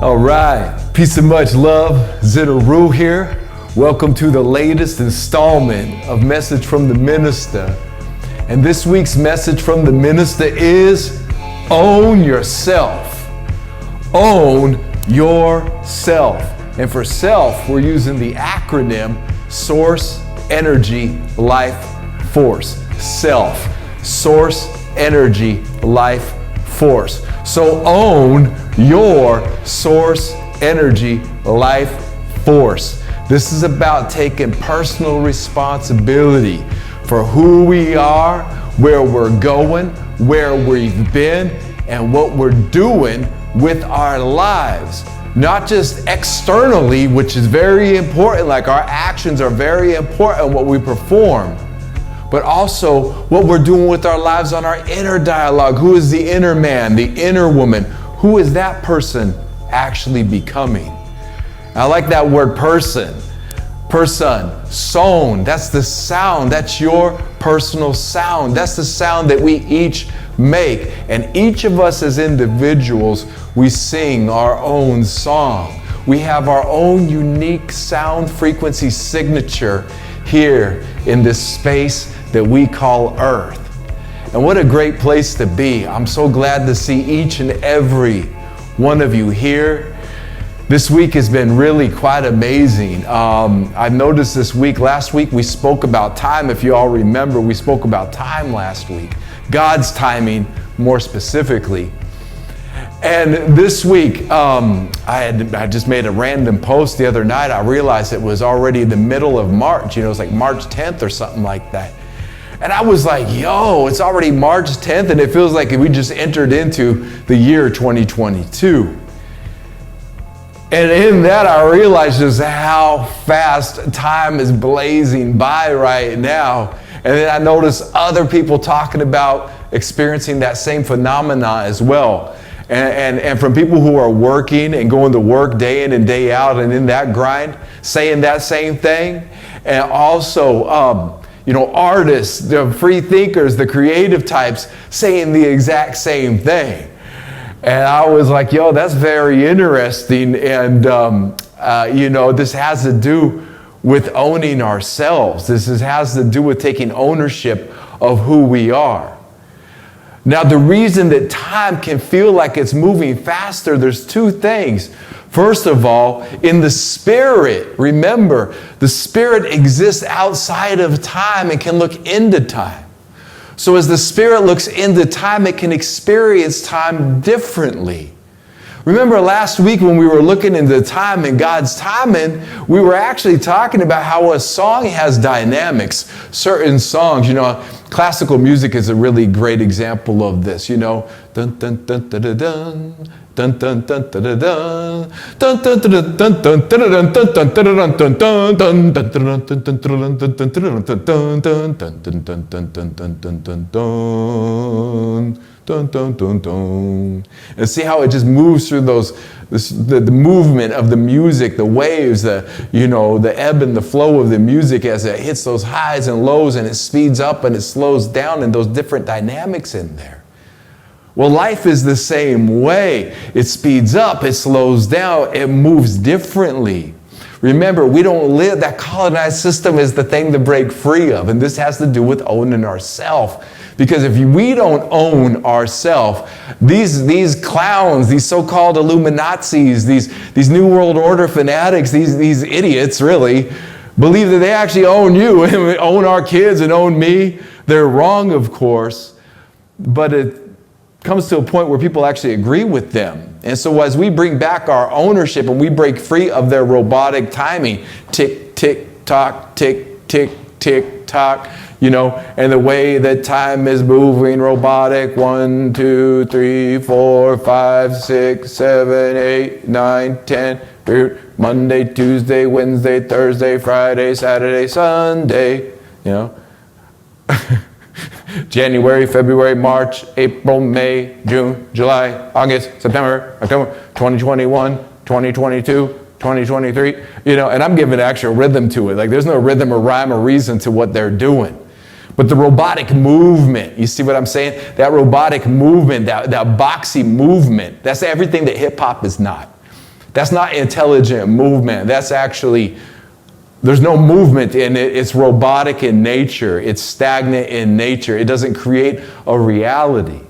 All right, peace and much love. Zin Uru here. Welcome to the latest installment of Message from the Minista. And this week's message from the Minista is own yourself. Own yourself. And for self, we're using the acronym Source, Energy, Life, Force. Self. Source, Energy, Life, Force. So own your source, energy, life, force. This is about taking personal responsibility for who we are, where we're going, where we've been, and what we're doing with our lives. Not just externally, which is very important, like our actions are very important, what we perform, but also what we're doing with our lives on our inner dialogue. Who is the inner man, the inner woman? Who is that person actually becoming? I like that word person. Person, sown, that's the sound. That's your personal sound. That's the sound that we each make. And each of us as individuals, we sing our own song. We have our own unique sound frequency signature here in this space that we call Earth. And what a great place to be. I'm so glad to see each and every one of you here. This week has been really quite amazing. I've noticed this week, last week we spoke about time. If you all remember, we spoke about time last week. God's timing more specifically. And this week, I just made a random post the other night. I realized it was already the middle of March. It was like March 10th or something like that. And I was like, yo, it's already March 10th and it feels like we just entered into the year 2022. And in that, I realized just how fast time is blazing by right now. And then I noticed other people talking about experiencing that same phenomena as well. And from people who are working and going to work day in and day out and in that grind, saying that same thing. And also, artists, the free thinkers, the creative types saying the exact same thing. And I was like, yo, that's very interesting. And, this has to do with owning ourselves. This has to do with taking ownership of who we are. Now, the reason that time can feel like it's moving faster, there's two things. First of all, in the spirit, remember, the spirit exists outside of time and can look into time. So as the spirit looks into time, it can experience time differently. Remember last week when we were looking into time and God's timing, we were actually talking about how a song has dynamics. Certain songs, classical music is a really great example of this, Dun dun dun dun dun dun. Dun dun dun dun dun dun dun dun dun dun dun dun dun dun. And see how it just moves through the movement of the music, the waves, the ebb and the flow of the music as it hits those highs and lows, and it speeds up and it slows down, and those different dynamics in there. Well, life is the same way. It speeds up, it slows down, it moves differently. Remember, we don't live, that colonized system is the thing to break free of. And this has to do with owning ourselves. Because if we don't own ourselves, these clowns, these so-called Illuminazis, these New World Order fanatics, these idiots really, believe that they actually own you and own our kids and own me. They're wrong, of course, but it comes to a point where people actually agree with them. And so as we bring back our ownership and we break free of their robotic timing, tick, tick, tock, tick, tick, tick, tock, and the way that time is moving, robotic, 1, 2, 3, 4, 5, 6, 7, 8, 9, 10, Monday, Tuesday, Wednesday, Thursday, Friday, Saturday, Sunday, January, February, March, April, May, June, July, August, September, October, 2021, 2022, 2023, and I'm giving actual rhythm to it. Like there's no rhythm or rhyme or reason to what they're doing. But the robotic movement, you see what I'm saying? That robotic movement, that boxy movement, that's everything that hip hop is not. That's not intelligent movement. That's actually, there's no movement in it. It's robotic in nature. It's stagnant in nature. It doesn't create a reality.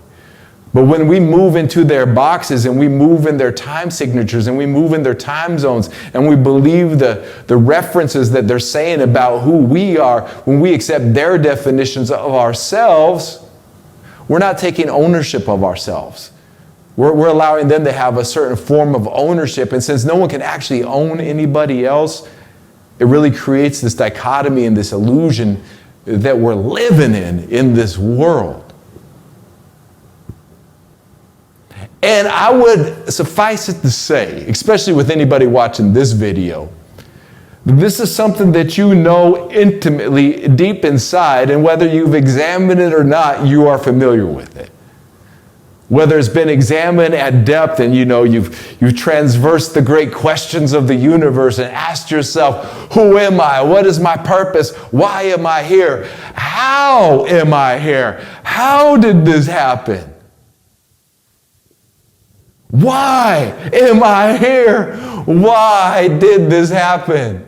But when we move into their boxes and we move in their time signatures and we move in their time zones and we believe the references that they're saying about who we are, when we accept their definitions of ourselves, we're not taking ownership of ourselves. We're allowing them to have a certain form of ownership. And since no one can actually own anybody else, it really creates this dichotomy and this illusion that we're living in this world. And I would suffice it to say, especially with anybody watching this video, this is something that you know intimately deep inside, and whether you've examined it or not, you are familiar with it. Whether it's been examined at depth and you've transversed the great questions of the universe and asked yourself, who am I? What is my purpose? Why am I here? How am I here? How did this happen? Why am I here? Why did this happen?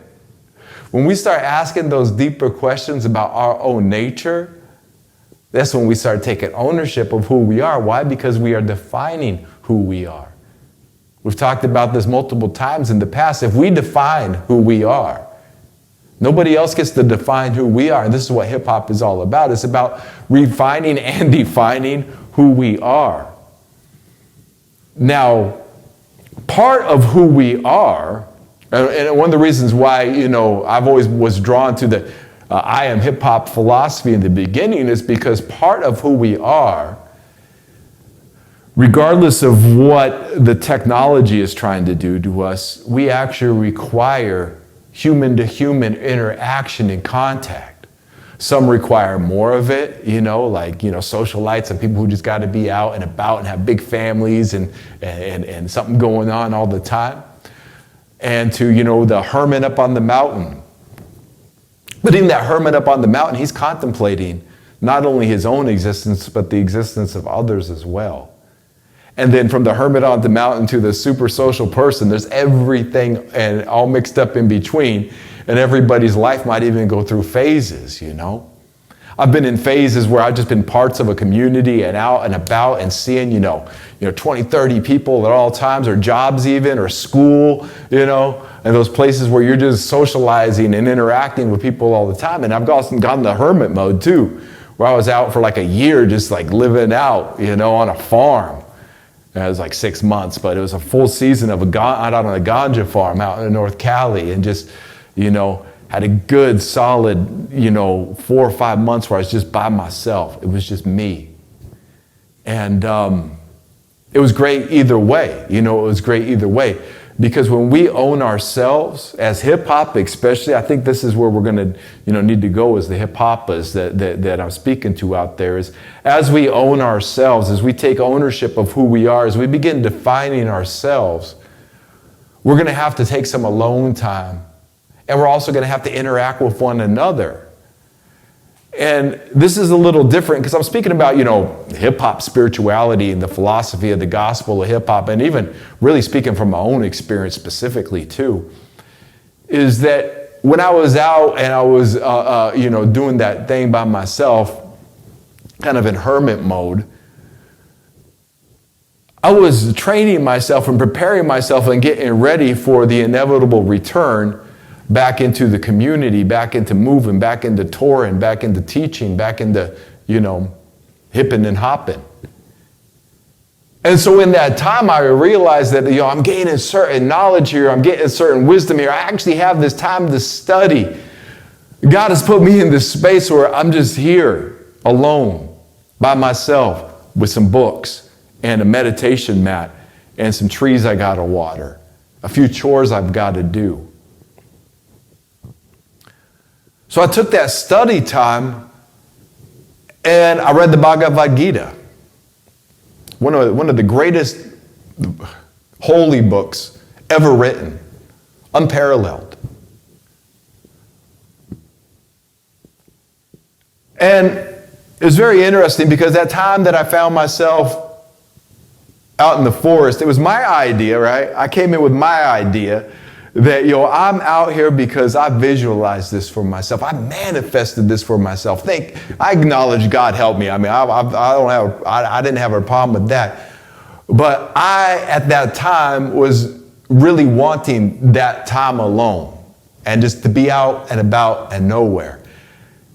When we start asking those deeper questions about our own nature, that's when we start taking ownership of who we are. Why? Because we are defining who we are. We've talked about this multiple times in the past. If we define who we are, nobody else gets to define who we are. And this is what hip-hop is all about. It's about refining and defining who we are. Now, part of who we are, and one of the reasons why, I've always was drawn to the I am hip-hop philosophy in the beginning is because part of who we are, regardless of what the technology is trying to do to us, we actually require human-to-human interaction and contact. Some require more of it, like socialites and people who just got to be out and about and have big families and something going on all the time. And to, the hermit up on the mountain. But in that hermit up on the mountain, he's contemplating not only his own existence, but the existence of others as well. And then from the hermit on the mountain to the super social person, there's everything and all mixed up in between. And everybody's life might even go through phases, I've been in phases where I've just been parts of a community and out and about and seeing, 20, 30 people at all times, or jobs even, or school, and those places where you're just socializing and interacting with people all the time. And I've also gotten the hermit mode too, where I was out for like a year just like living out, on a farm. It was like 6 months, but it was a full season of out on a ganja farm out in North Cali, and just, had a good solid, 4 or 5 months where I was just by myself. It was just me. And it was great either way. It was great either way. Because when we own ourselves, as hip-hop especially, I think this is where we're going to, need to go as the hip-hoppers that I'm speaking to out there, is as we own ourselves, as we take ownership of who we are, as we begin defining ourselves, we're going to have to take some alone time. And we're also going to have to interact with one another. And this is a little different because I'm speaking about, hip-hop spirituality and the philosophy of the gospel of hip-hop, and even really speaking from my own experience specifically too, is that when I was out and I was, doing that thing by myself, kind of in hermit mode, I was training myself and preparing myself and getting ready for the inevitable return back into the community, back into moving, back into touring, back into teaching, back into, hipping and hopping. And so in that time, I realized that, I'm gaining certain knowledge here, I'm getting certain wisdom here. I actually have this time to study. God has put me in this space where I'm just here alone by myself with some books and a meditation mat and some trees I got to water, a few chores I've got to do. So I took that study time and I read the Bhagavad-Gita, one of the greatest holy books ever written, unparalleled. And it was very interesting because that time that I found myself out in the forest. It was my idea, right? I came in with my idea that, I'm out here because I visualized this for myself. I manifested this for myself. I acknowledge God helped me. I mean, I didn't have a problem with that. But I, at that time, was really wanting that time alone and just to be out and about and nowhere.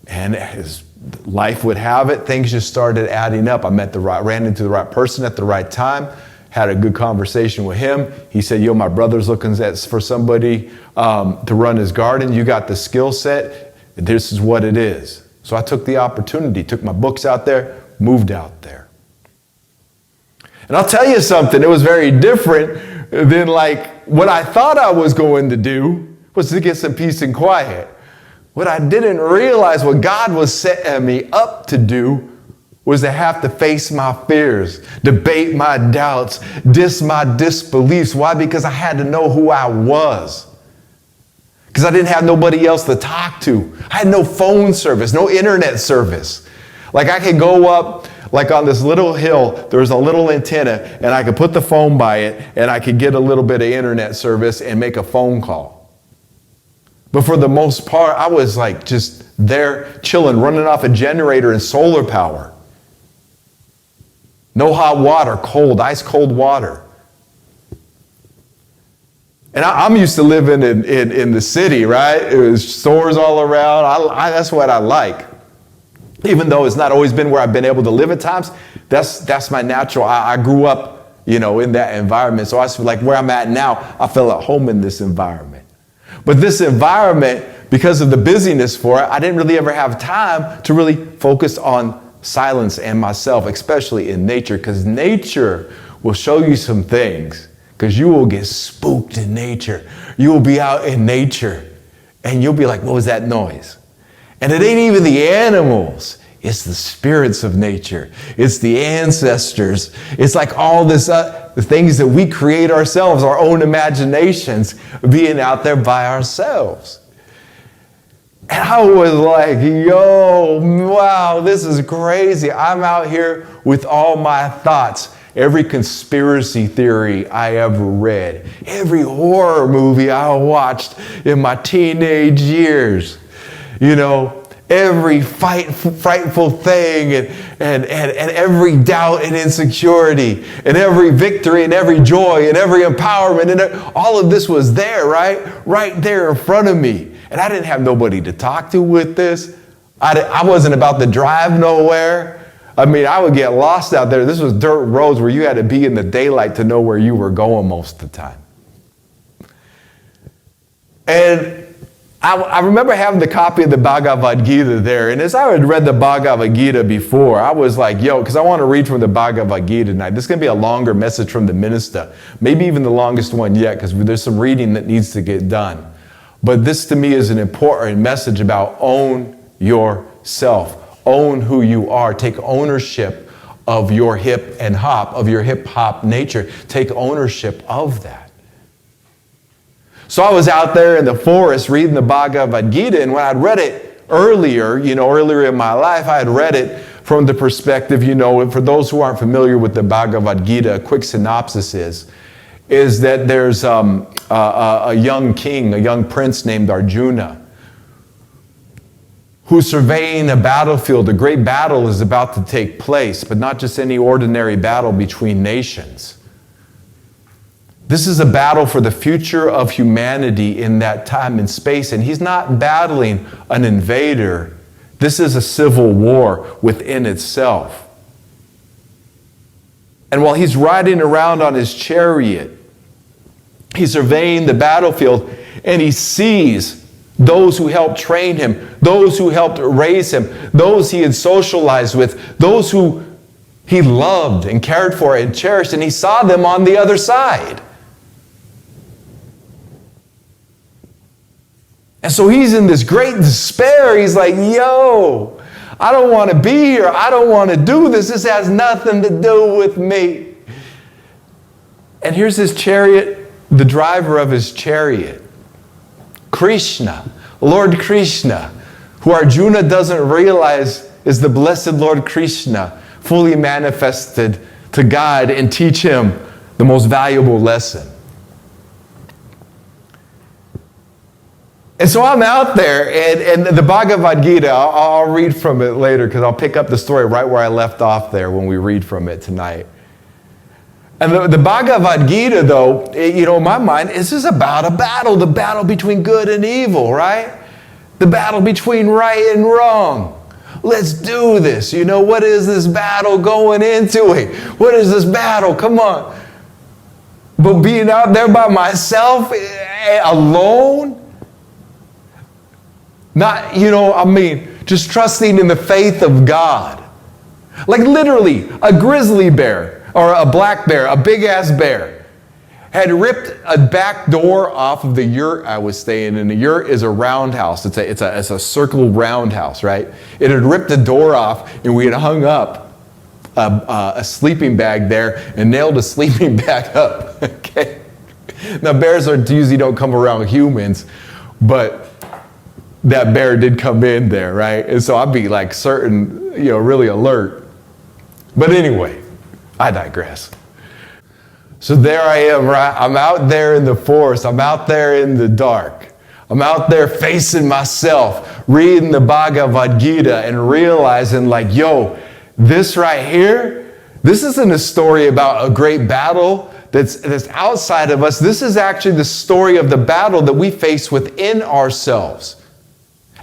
And as life would have it, things just started adding up. I ran into the right person at the right time, had a good conversation with him. He said, my brother's looking for somebody to run his garden. You got the skill set. This is what it is. So I took the opportunity, took my books out there, moved out there. And I'll tell you something, it was very different than what I thought I was going to do was to get some peace and quiet. What I didn't realize, what God was setting me up to do, was to have to face my fears, debate my doubts, my disbeliefs. Why? Because I had to know who I was. Because I didn't have nobody else to talk to. I had no phone service, no internet service. I could go up, on this little hill, there was a little antenna, and I could put the phone by it, and I could get a little bit of internet service and make a phone call. But for the most part, I was just there chilling, running off a generator and solar power. No hot water, ice cold water. And I'm used to living in the city, right? It was stores all around. That's what I like. Even though it's not always been where I've been able to live at times, that's my natural. I grew up, in that environment. So I feel where I'm at now, I feel at home in this environment. But this environment, because of the busyness for it, I didn't really ever have time to really focus on silence and myself, especially in nature, because nature will show you some things, because you will get spooked in nature. You will be out in nature and you'll be like, what was that noise? And it ain't even the animals. It's the spirits of nature. It's the ancestors. It's all this, the things that we create ourselves, our own imaginations, being out there by ourselves. And I was like, wow, this is crazy. I'm out here with all my thoughts. Every conspiracy theory I ever read, every horror movie I watched in my teenage years, every frightful thing and every doubt and insecurity and every victory and every joy and every empowerment and all of this was there, right there in front of me. And I didn't have nobody to talk to with this. I wasn't about to drive nowhere. I mean, I would get lost out there. This was dirt roads where you had to be in the daylight to know where you were going most of the time. And I remember having the copy of the Bhagavad-Gita there. And as I had read the Bhagavad-Gita before, I was like, because I want to read from the Bhagavad-Gita tonight. This is going to be a longer message from the Minista. Maybe even the longest one yet, because there's some reading that needs to get done. But this to me is an important message about own yourself. Own who you are. Take ownership of your hip hop nature. Take ownership of that. So I was out there in the forest reading the Bhagavad-Gita, and when I'd read it earlier in my life, I had read it from the perspective, for those who aren't familiar with the Bhagavad-Gita, a quick synopsis is that there's a young king, a young prince named Arjuna, who's surveying a battlefield. A great battle is about to take place, but not just any ordinary battle between nations. This is a battle for the future of humanity in that time and space, and he's not battling an invader. This is a civil war within itself. And while he's riding around on his chariot, he's surveying the battlefield, and he sees those who helped train him, those who helped raise him, those he had socialized with, those who he loved and cared for and cherished, and he saw them on the other side. And so he's in this great despair. He's like, I don't want to be here. I don't want to do this. This has nothing to do with me. And here's his chariot, the driver of his chariot, Krishna, Lord Krishna, who Arjuna doesn't realize is the blessed Lord Krishna, fully manifested to guide and teach him the most valuable lesson. And so I'm out there, and the Bhagavad-Gita, I'll read from it later because I'll pick up the story right where I left off there when we read from it tonight. And the Bhagavad-Gita, though, in my mind, this is about a battle, the battle between good and evil, right? The battle between right and wrong. Let's do this. What is this battle going into it? What is this battle? Come on. But being out there by myself, alone, not, just trusting in the faith of God. Like literally, a grizzly bear or a black bear, a big-ass bear, had ripped a back door off of the yurt I was staying in. The yurt is a roundhouse. It's a circle roundhouse, right? It had ripped the door off, and we had hung up a sleeping bag there and nailed a sleeping bag up. Okay. Now bears usually don't come around humans, but that bear did come in there, right? And so I'd be like certain, really alert. But anyway, I digress. So there I am, right? I'm out there in the forest. I'm out there in the dark. I'm out there facing myself, reading the Bhagavad-Gita and realizing this right here, this isn't a story about a great battle that's outside of us. This is actually the story of the battle that we face within ourselves.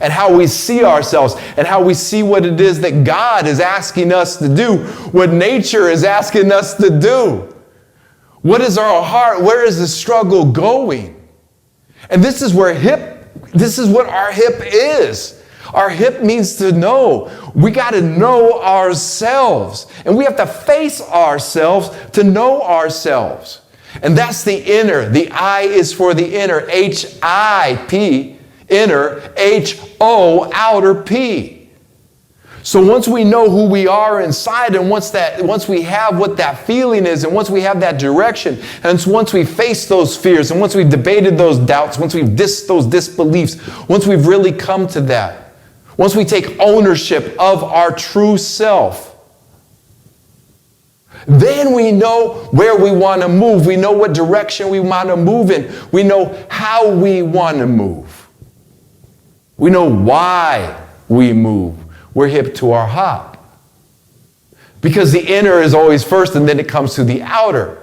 And how we see ourselves, and how we see what it is that God is asking us to do, what nature is asking us to do. What is our heart? Where is the struggle going? And this is what our hip is. Our hip means to know. We got to know ourselves. And we have to face ourselves to know ourselves. And that's the inner. The I is for the inner. H-I-P. Inner, H-O, outer P. So once we know who we are inside, and once we have what that feeling is, and once we have that direction, and once we face those fears, and once we've debated those doubts, once we've dissed those disbeliefs, once we've really come to that, once we take ownership of our true self, then we know where we want to move. We know what direction we want to move in. We know how we want to move. We know why we move. We're hip to our hop. Because the inner is always first, and then it comes to the outer.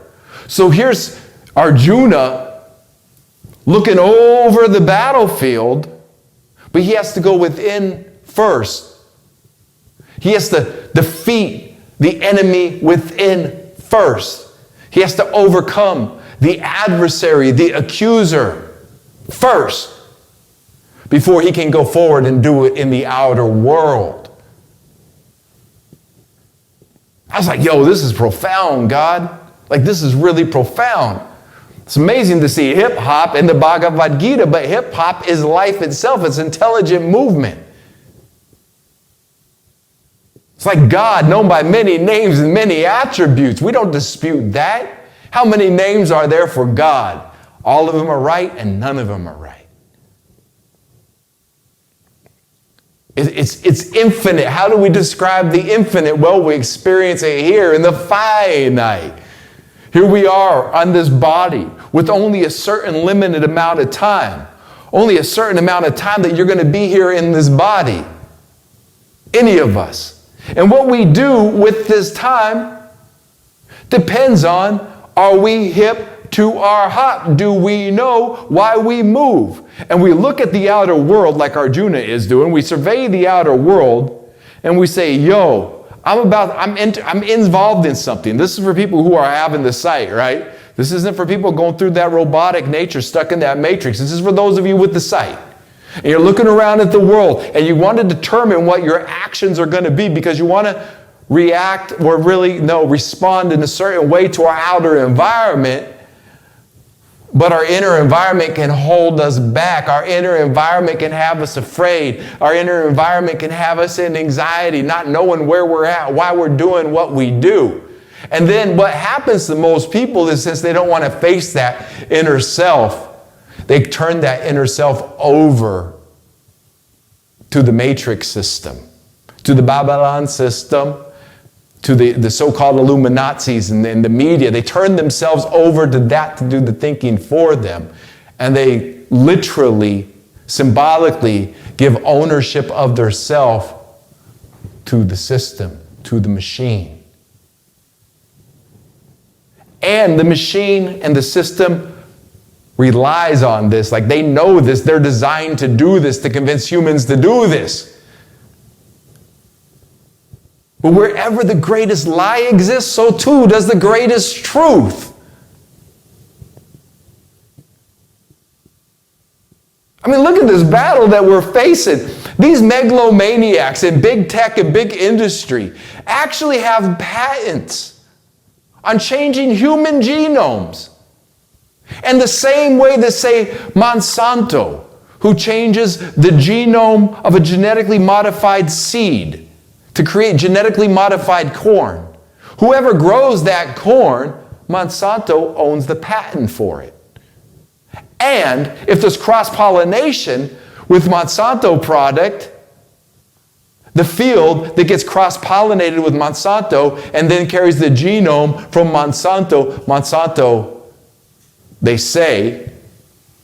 So here's Arjuna looking over the battlefield, but he has to go within first. He has to defeat the enemy within first. He has to overcome the adversary, the accuser, first, before he can go forward and do it in the outer world. I was like, this is profound, God. This is really profound. It's amazing to see hip-hop in the Bhagavad-Gita, but hip-hop is life itself. It's intelligent movement. It's like God, known by many names and many attributes. We don't dispute that. How many names are there for God? All of them are right, and none of them are right. It's infinite. How do we describe the infinite? Well, we experience it here in the finite. Here we are on this body with only a certain limited amount of time. Only a certain amount of time that you're going to be here in this body. Any of us. And what we do with this time depends on, are we hip to our hop? Do we know why we move? And we look at the outer world like Arjuna is doing. We survey the outer world and we say, I'm involved in something. This is for people who are having the sight, right? This isn't for people going through that robotic nature, stuck in that matrix. This is for those of you with the sight. And you're looking around at the world and you want to determine what your actions are going to be because you want to react or respond in a certain way to our outer environment. But our inner environment can hold us back. Our inner environment can have us afraid. Our inner environment can have us in anxiety, not knowing where we're at, why we're doing what we do. And then what happens to most people is since they don't want to face that inner self, they turn that inner self over to the matrix system, to the Babylon system, to the so-called Illuminazis and the media. They turn themselves over to that to do the thinking for them. And they literally, symbolically give ownership of their self to the system, to the machine. And the machine and the system relies on this. Like, they know this. They're designed to do this, to convince humans to do this. But wherever the greatest lie exists, so too does the greatest truth. I mean, look at this battle that we're facing. These megalomaniacs in big tech and big industry actually have patents on changing human genomes. And the same way that, say, Monsanto, who changes the genome of a genetically modified seed to create genetically modified corn. Whoever grows that corn, Monsanto owns the patent for it. And if there's cross-pollination with Monsanto product, the field that gets cross-pollinated with Monsanto and then carries the genome from Monsanto, they say,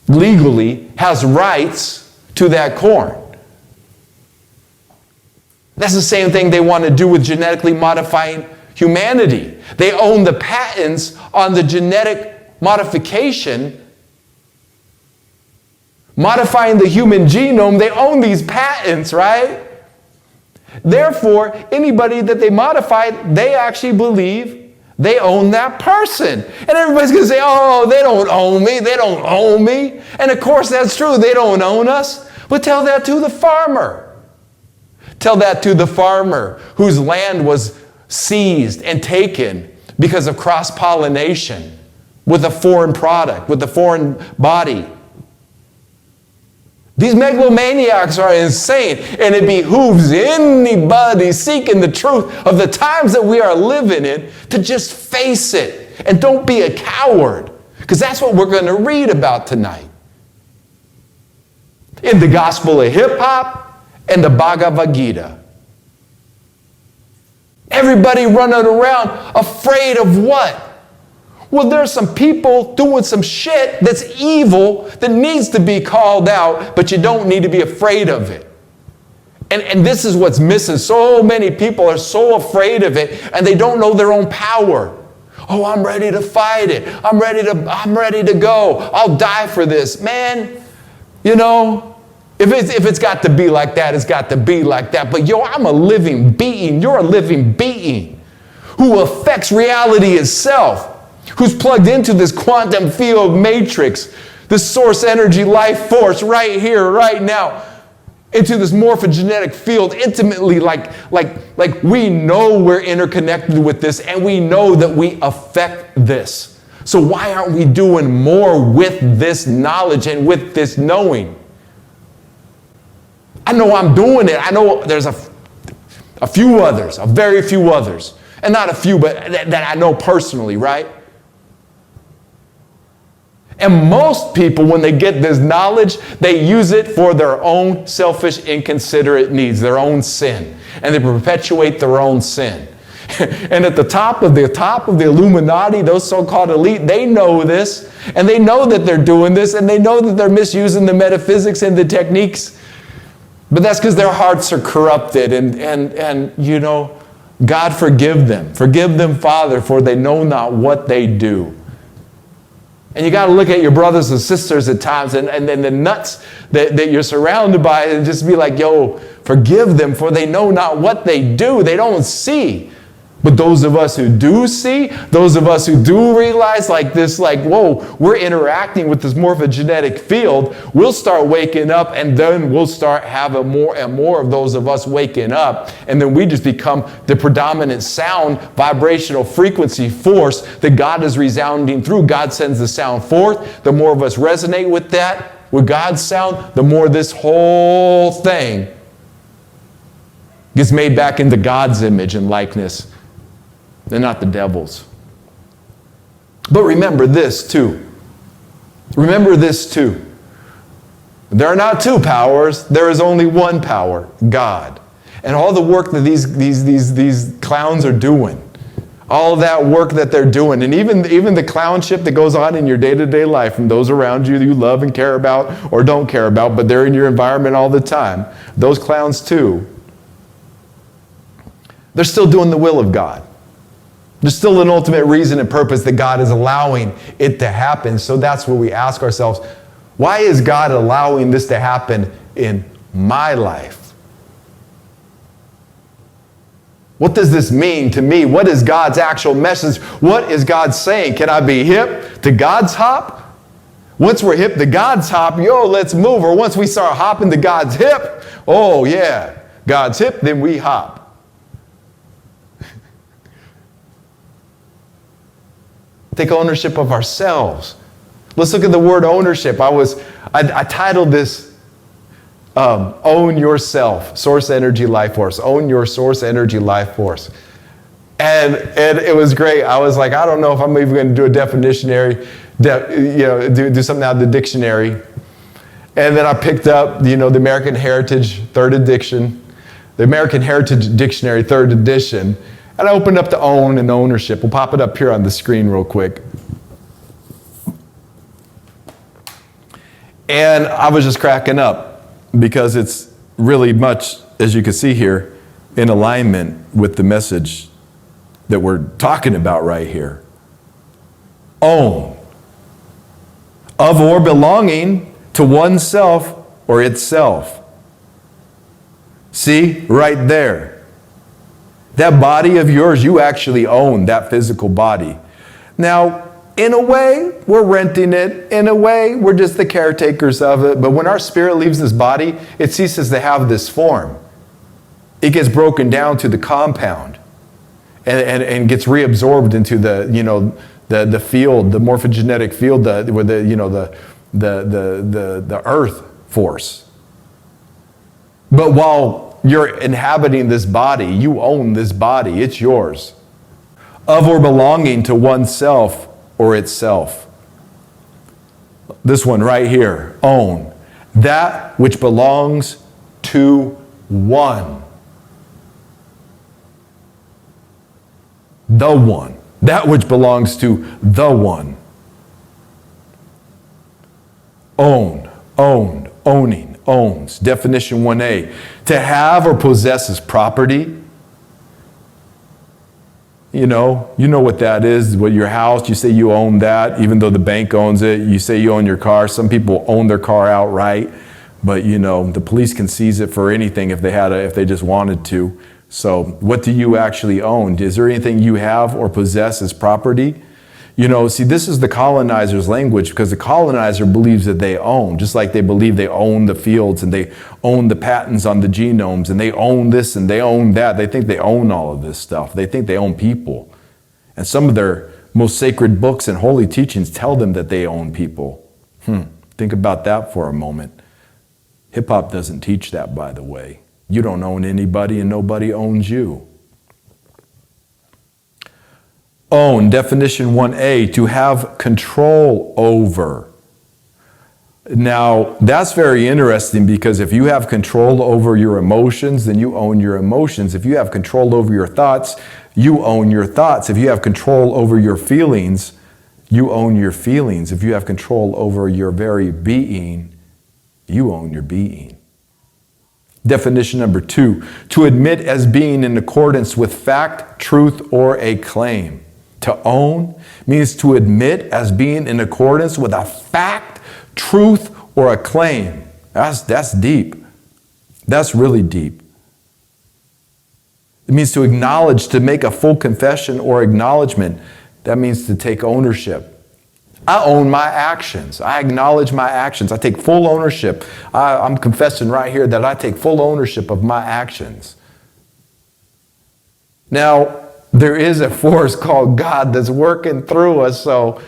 legally has rights to that corn. That's the same thing they want to do with genetically modifying humanity. They own the patents on the genetic modification, modifying the human genome. They own these patents, right? Therefore, anybody that they modify, they actually believe they own that person. And everybody's going to say, oh, they don't own me. They don't own me. And of course, that's true. They don't own us. But tell that to the farmer. Tell that to the farmer whose land was seized and taken because of cross-pollination with a foreign product, with a foreign body. These megalomaniacs are insane, and it behooves anybody seeking the truth of the times that we are living in to just face it and don't be a coward, because that's what we're going to read about tonight. In the Gospel of Hip-Hop and the Bhagavad-Gita. Everybody running around afraid of what? Well, there's some people doing some shit that's evil that needs to be called out, but you don't need to be afraid of it. And this is what's missing. So many people are so afraid of it, and they don't know their own power. Oh, I'm ready to fight it. I'm ready to go. I'll die for this. Man, you know, if it's got to be like that, it's got to be like that. But I'm a living being. You're a living being who affects reality itself, who's plugged into this quantum field matrix, this source energy life force right here, right now, into this morphogenetic field intimately, like we know we're interconnected with this, and we know that we affect this. So why aren't we doing more with this knowledge and with this knowing? I know I'm doing it. I know there's a few others, a very few others. And not a few, but that I know personally, right? And most people, when they get this knowledge, they use it for their own selfish, inconsiderate needs, their own sin. And they perpetuate their own sin. And at the top of the Illuminati, those so-called elite, they know this. And they know that they're doing this. And they know that they're misusing the metaphysics and the techniques. But that's because their hearts are corrupted, and you know, God forgive them. Forgive them, Father, for they know not what they do. And you got to look at your brothers and sisters at times and the nuts that you're surrounded by and just be like, yo, forgive them, for they know not what they do. They don't see. But those of us who do see, those of us who do realize whoa, we're interacting with this morphogenetic field, we'll start waking up, and then we'll start having more and more of those of us waking up. And then we just become the predominant sound, vibrational frequency force that God is resounding through. God sends the sound forth. The more of us resonate with that, with God's sound, the more this whole thing gets made back into God's image and likeness. They're not the devil's. But remember this too. Remember this too. There are not two powers. There is only one power, God. And all the work that these clowns are doing, all that work that they're doing, and even the clownship that goes on in your day-to-day life from those around you that you love and care about or don't care about, but they're in your environment all the time, those clowns too, they're still doing the will of God. There's still an ultimate reason and purpose that God is allowing it to happen. So that's where we ask ourselves, why is God allowing this to happen in my life? What does this mean to me? What is God's actual message? What is God saying? Can I be hip to God's hop? Once we're hip to God's hop, let's move. Or once we start hopping to God's hip, oh yeah, God's hip, then we hop. Take ownership of ourselves. Let's look at the word ownership. I titled this, Own Yourself, Source Energy Life Force. Own your Source Energy Life Force. And it was great. I was like, I don't know if I'm even going to do a definitionary, do something out of the dictionary. And then I picked up, the American Heritage Third Edition, the American Heritage Dictionary Third Edition, and I opened up the own and ownership. We'll pop it up here on the screen real quick. And I was just cracking up because it's really much, as you can see here, in alignment with the message that we're talking about right here. Own. Of or belonging to oneself or itself. See, right there. That body of yours, you actually own that physical body. Now, in a way, we're renting it. In a way, we're just the caretakers of it. But when our spirit leaves this body, it ceases to have this form. It gets broken down to the compound and gets reabsorbed into the field, the morphogenetic field, the earth force. But while you're inhabiting this body, you own this body, it's yours. Of or belonging to oneself or itself. This one right here, own. That which belongs to one. The one. That which belongs to the one. Own, owned, owning, owns. Definition 1A. To have or possess is property. You know what that is. What your house, you say you own that, even though the bank owns it. You say you own your car. Some people own their car outright, but the police can seize it for anything if they just wanted to. So what do you actually own? Is there anything you have or possess as property? See, this is the colonizer's language, because the colonizer believes that they own, just like they believe they own the fields and they own the patents on the genomes and they own this and they own that. They think they own all of this stuff. They think they own people. And some of their most sacred books and holy teachings tell them that they own people. Think about that for a moment. Hip-hop doesn't teach that, by the way. You don't own anybody and nobody owns you. Own, definition 1A, to have control over. Now, that's very interesting, because if you have control over your emotions, then you own your emotions. If you have control over your thoughts, you own your thoughts. If you have control over your feelings, you own your feelings. If you have control over your very being, you own your being. Definition number 2, to admit as being in accordance with fact, truth, or a claim. To own means to admit as being in accordance with a fact, truth, or a claim. That's deep. That's really deep. It means to acknowledge, to make a full confession or acknowledgement. That means to take ownership. I own my actions. I acknowledge my actions. I take full ownership. I'm confessing right here that I take full ownership of my actions. Now, there is a force called God that's working through us, so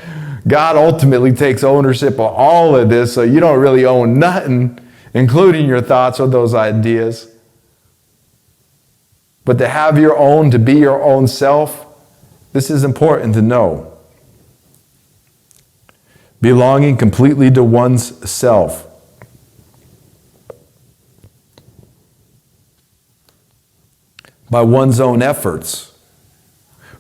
God ultimately takes ownership of all of this, so you don't really own nothing, including your thoughts or those ideas. But to have your own, to be your own self, this is important to know. Belonging completely to one's self. by one's own efforts.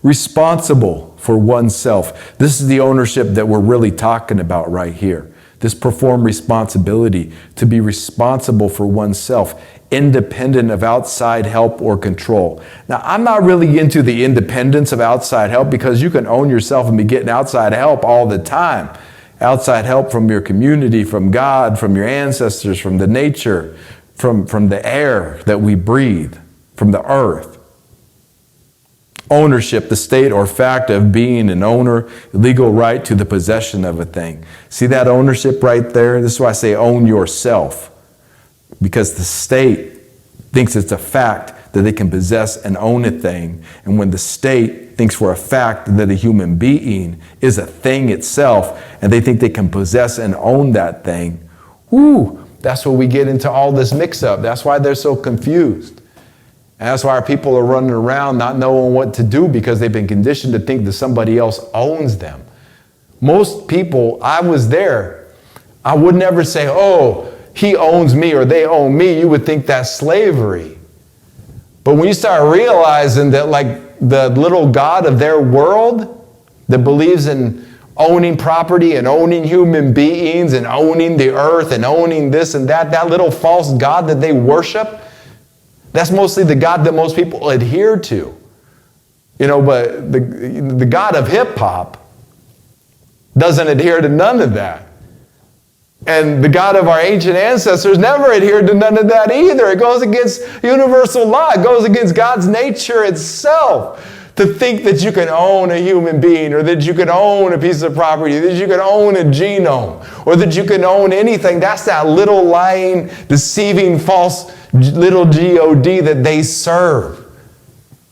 Responsible for oneself. This is the ownership that we're really talking about right here. This perform responsibility, to be responsible for oneself, independent of outside help or control. Now, I'm not really into the independence of outside help, because you can own yourself and be getting outside help all the time. Outside help from your community, from God, from your ancestors, from the nature, from the air that we breathe, from the earth. Ownership, the state or fact of being an owner, legal right to the possession of a thing. See that ownership right there? This is why I say own yourself. Because the state thinks it's a fact that they can possess and own a thing. And when the state thinks for a fact that a human being is a thing itself, and they think they can possess and own that thing, that's where we get into all this mix-up. That's why they're so confused. And that's why our people are running around not knowing what to do, because they've been conditioned to think that somebody else owns them. Most people, I was there, I would never say, oh, he owns me or they own me. You would think that's slavery. But when you start realizing that, like, the little god of their world that believes in owning property and owning human beings and owning the earth and owning this and that, that little false god that they worship, that's mostly the God that most people adhere to. You know, but the God of hip-hop doesn't adhere to none of that. And the God of our ancient ancestors never adhered to none of that either. It goes against universal law. It goes against God's nature itself to think that you can own a human being, or that you can own a piece of property, that you can own a genome, or that you can own anything. That's that little lying, deceiving, false little God that they serve.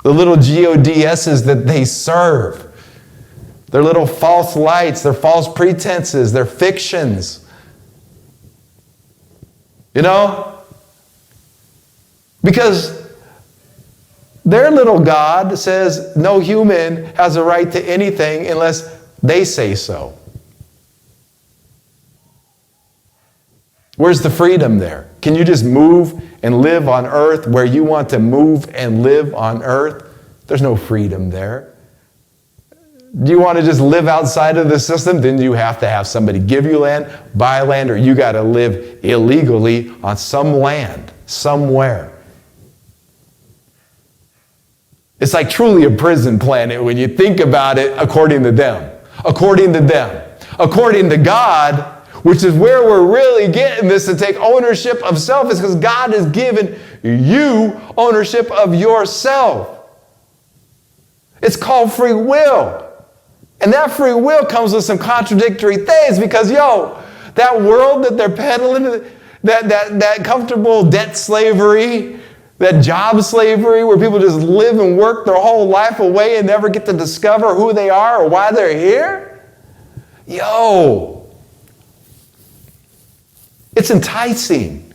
The little GODSs that they serve. They're little false lights, they're false pretenses, they're fictions. You know? Because their little God says no human has a right to anything unless they say so. Where's the freedom there? Can you just move and live on earth where you want to move and live on earth? There's no freedom there. Do you want to just live outside of the system? Then you have to have somebody give you land, buy land, or you got to live illegally on some land, somewhere. It's like truly a prison planet when you think about it according to them. According to them. According to God, which is where we're really getting this to take ownership of self, is because God has given you ownership of yourself. It's called free will. And that free will comes with some contradictory things, because, that world that they're peddling, that comfortable debt slavery, that job slavery where people just live and work their whole life away and never get to discover who they are or why they're here, it's enticing.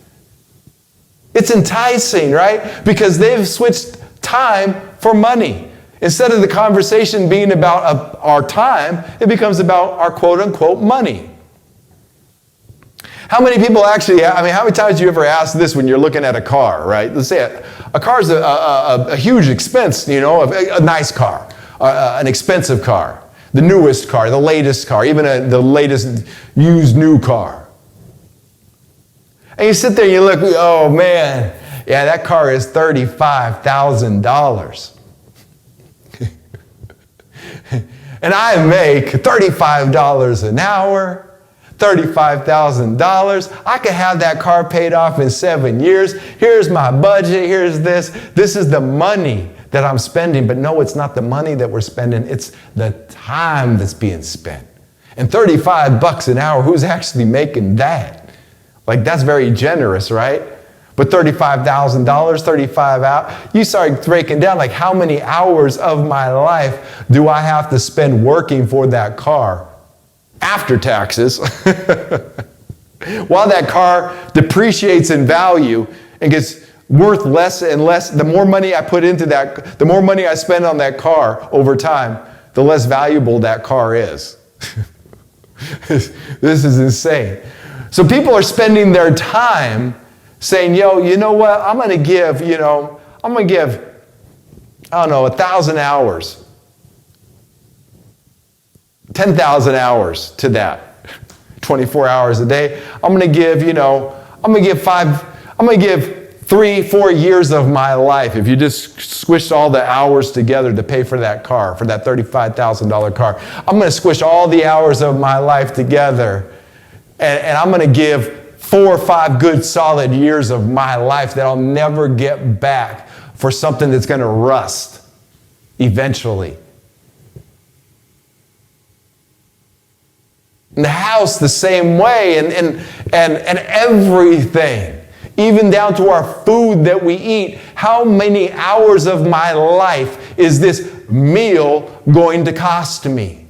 It's enticing, right? Because they've switched time for money. Instead of the conversation being about our time, it becomes about our quote-unquote money. How many people actually, how many times do you ever ask this when you're looking at a car, right? Let's say a car is a huge expense, a nice car, an expensive car, the newest car, the latest car, even the latest used new car. And you sit there and you look, oh man, yeah, that car is $35,000. And I make $35 an hour, $35,000. I could have that car paid off in 7 years. Here's my budget. Here's this. This is the money that I'm spending. But no, it's not the money that we're spending. It's the time that's being spent. And $35 an hour, who's actually making that? Like, that's very generous, right? But $35,000, 35 out, you start breaking down, like, how many hours of my life do I have to spend working for that car after taxes while that car depreciates in value and gets worth less and less. The more money I put into that, the more money I spend on that car over time, the less valuable that car is. This is insane. So people are spending their time saying, you know what, I'm going to give I don't know, 1,000 hours, 10,000 hours to that, 24 hours a day, I'm going to give 3-4 years of my life. If you just squish all the hours together to pay for that car, for that $35,000 car, I'm going to squish all the hours of my life together, and I'm going to give 4 or 5 good solid years of my life that I'll never get back for something that's going to rust eventually. And the house the same way, and everything, even down to our food that we eat. How many hours of my life is this meal going to cost me?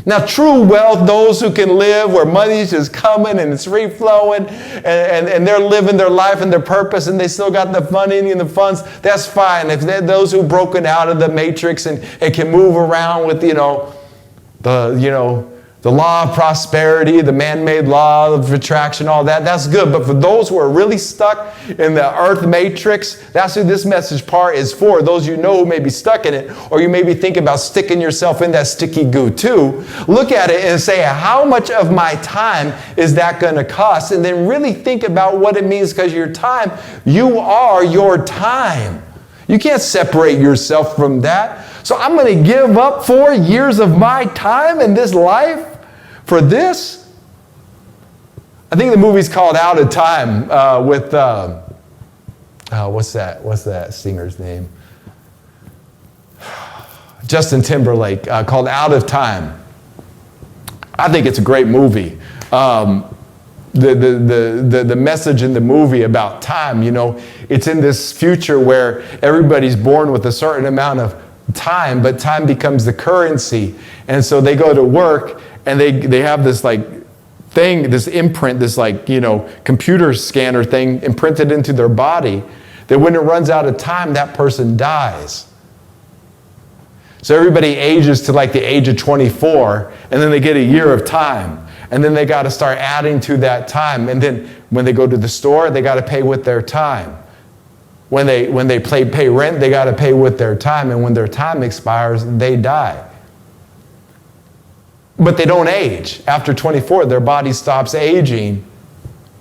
Now, true wealth, those who can live where money's just coming and it's free flowing, and they're living their life and their purpose, and they still got the money and the funds, that's fine. If they're those who've broken out of the matrix and can move around with, the law of prosperity, the man-made law of attraction, all that, that's good. But for those who are really stuck in the earth matrix, that's who this message part is for. Those who may be stuck in it, or you may be thinking about sticking yourself in that sticky goo too. Look at it and say, how much of my time is that going to cost? And then really think about what it means, because your time, you are your time. You can't separate yourself from that. So I'm going to give up 4 years of my time in this life for this? I think the movie's called Out of Time with, what's that singer's name? Justin Timberlake, called Out of Time. I think it's a great movie. The message in the movie about time, it's in this future where everybody's born with a certain amount of time, but time becomes the currency. And so they go to work and they have this thing, this imprint, this computer scanner thing imprinted into their body, that when it runs out of time, that person dies. So everybody ages to the age of 24, and then they get a year of time. And then they got to start adding to that time. And then when they go to the store, they got to pay with their time. When they pay rent, they got to pay with their time. And when their time expires, they die. But they don't age. After 24, their body stops aging.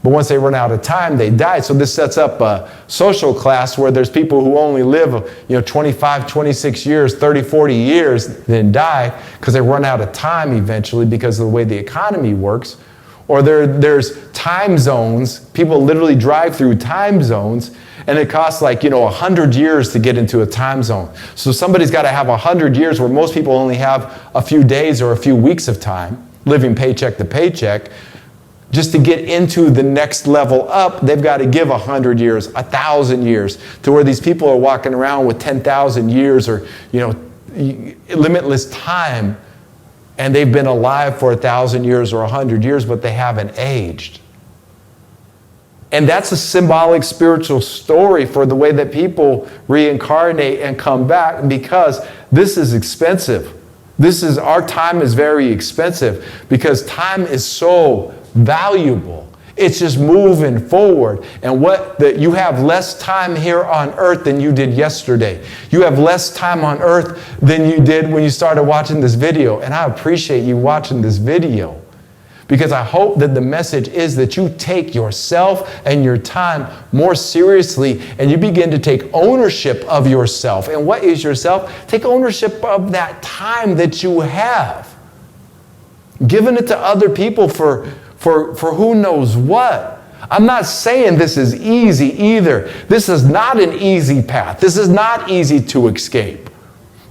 But once they run out of time, they die. So this sets up a social class where there's people who only live 25, 26 years, 30, 40 years, then die because they run out of time eventually because of the way the economy works. Or there's time zones. People literally drive through time zones, and it costs 100 years to get into a time zone. So somebody's got to have 100 years where most people only have a few days or a few weeks of time, living paycheck to paycheck. Just to get into the next level up, they've got to give 100 years, 1,000 years, to where these people are walking around with 10,000 years or, limitless time, and they've been alive for 1,000 years or 100 years, but they haven't aged. And that's a symbolic spiritual story for the way that people reincarnate and come back, because this is expensive. Our time is very expensive, because time is so valuable. It's just moving forward. And you have less time here on earth than you did yesterday. You have less time on earth than you did when you started watching this video. And I appreciate you watching this video, because I hope that the message is that you take yourself and your time more seriously, and you begin to take ownership of yourself. And what is yourself? Take ownership of that time that you have. Giving it to other people for who knows what. I'm not saying this is easy either. This is not an easy path. This is not easy to escape.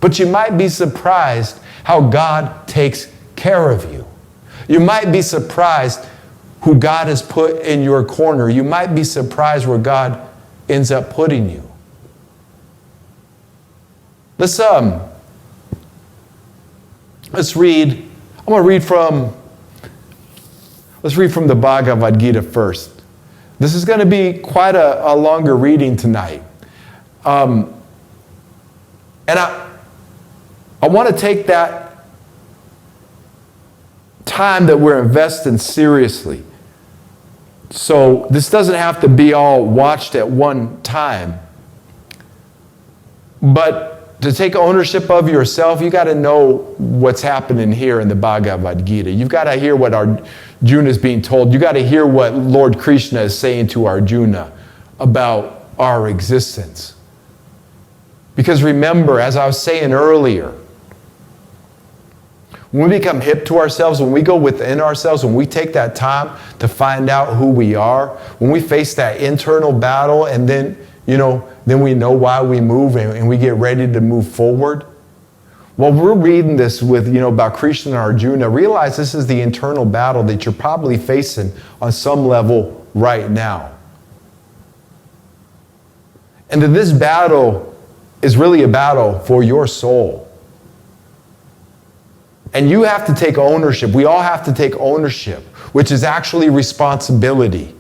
But you might be surprised how God takes care of you. You might be surprised who God has put in your corner. You might be surprised where God ends up putting you. Let's read. I'm going to read from the Bhagavad-Gita first. This is going to be quite a longer reading tonight. And I want to take that time that we're investing seriously. So this doesn't have to be all watched at one time. But to take ownership of yourself, you got to know what's happening here in the Bhagavad-Gita. You've got to hear what Arjuna is being told. You got to hear what Lord Krishna is saying to Arjuna about our existence. Because remember, as I was saying earlier, when we become hip to ourselves, when we go within ourselves, when we take that time to find out who we are, when we face that internal battle, and then, then we know why we move and we get ready to move forward. While we're reading this with, about Krishna and Arjuna, realize this is the internal battle that you're probably facing on some level right now. And that this battle is really a battle for your soul. And you have to take ownership. We all have to take ownership, which is actually responsibility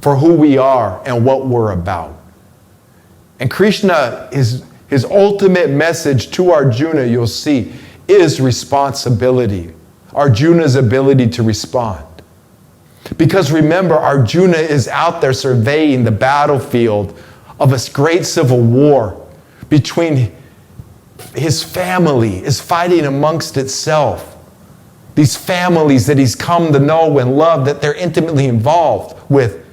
for who we are and what we're about. And Krishna, his ultimate message to Arjuna, you'll see, is responsibility. Arjuna's ability to respond. Because remember, Arjuna is out there surveying the battlefield of a great civil war between his family is fighting amongst itself. These families that he's come to know and love, that they're intimately involved with,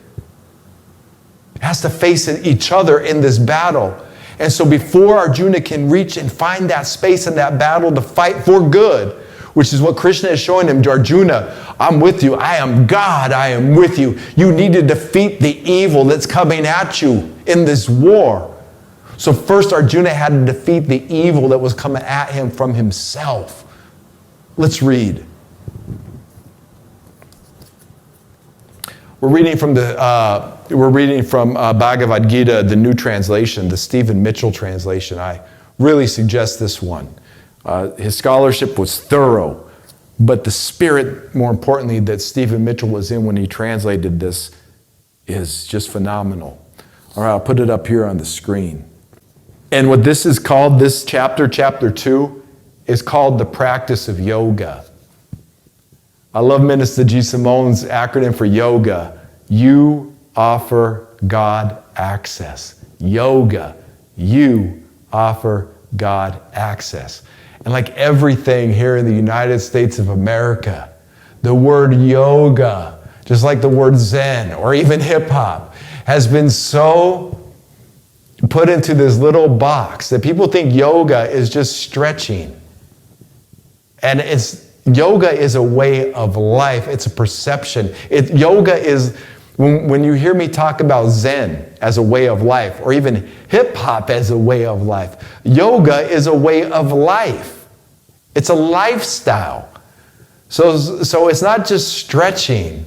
has to face each other in this battle. And so before Arjuna can reach and find that space in that battle to fight for good, which is what Krishna is showing him, Arjuna, I'm with you. I am God. I am with you. You need to defeat the evil that's coming at you in this war. So first, Arjuna had to defeat the evil that was coming at him from himself. Let's read. We're reading from Bhagavad-Gita, the New Translation, the Stephen Mitchell translation. I really suggest this one. His scholarship was thorough, but the spirit, more importantly, that Stephen Mitchell was in when he translated this is just phenomenal. All right, I'll put it up here on the screen. And what this is called, this chapter, chapter 2, is called the practice of yoga. I love Minista G. Simone's acronym for yoga. You offer God access. Yoga. You offer God access. And like everything here in the United States of America, the word yoga, just like the word Zen or even hip hop, has been so put into this little box that people think yoga is just stretching. And yoga is a way of life. It's a perception. Yoga is, when you hear me talk about Zen as a way of life, or even hip hop as a way of life, yoga is a way of life. It's a lifestyle. So it's not just stretching,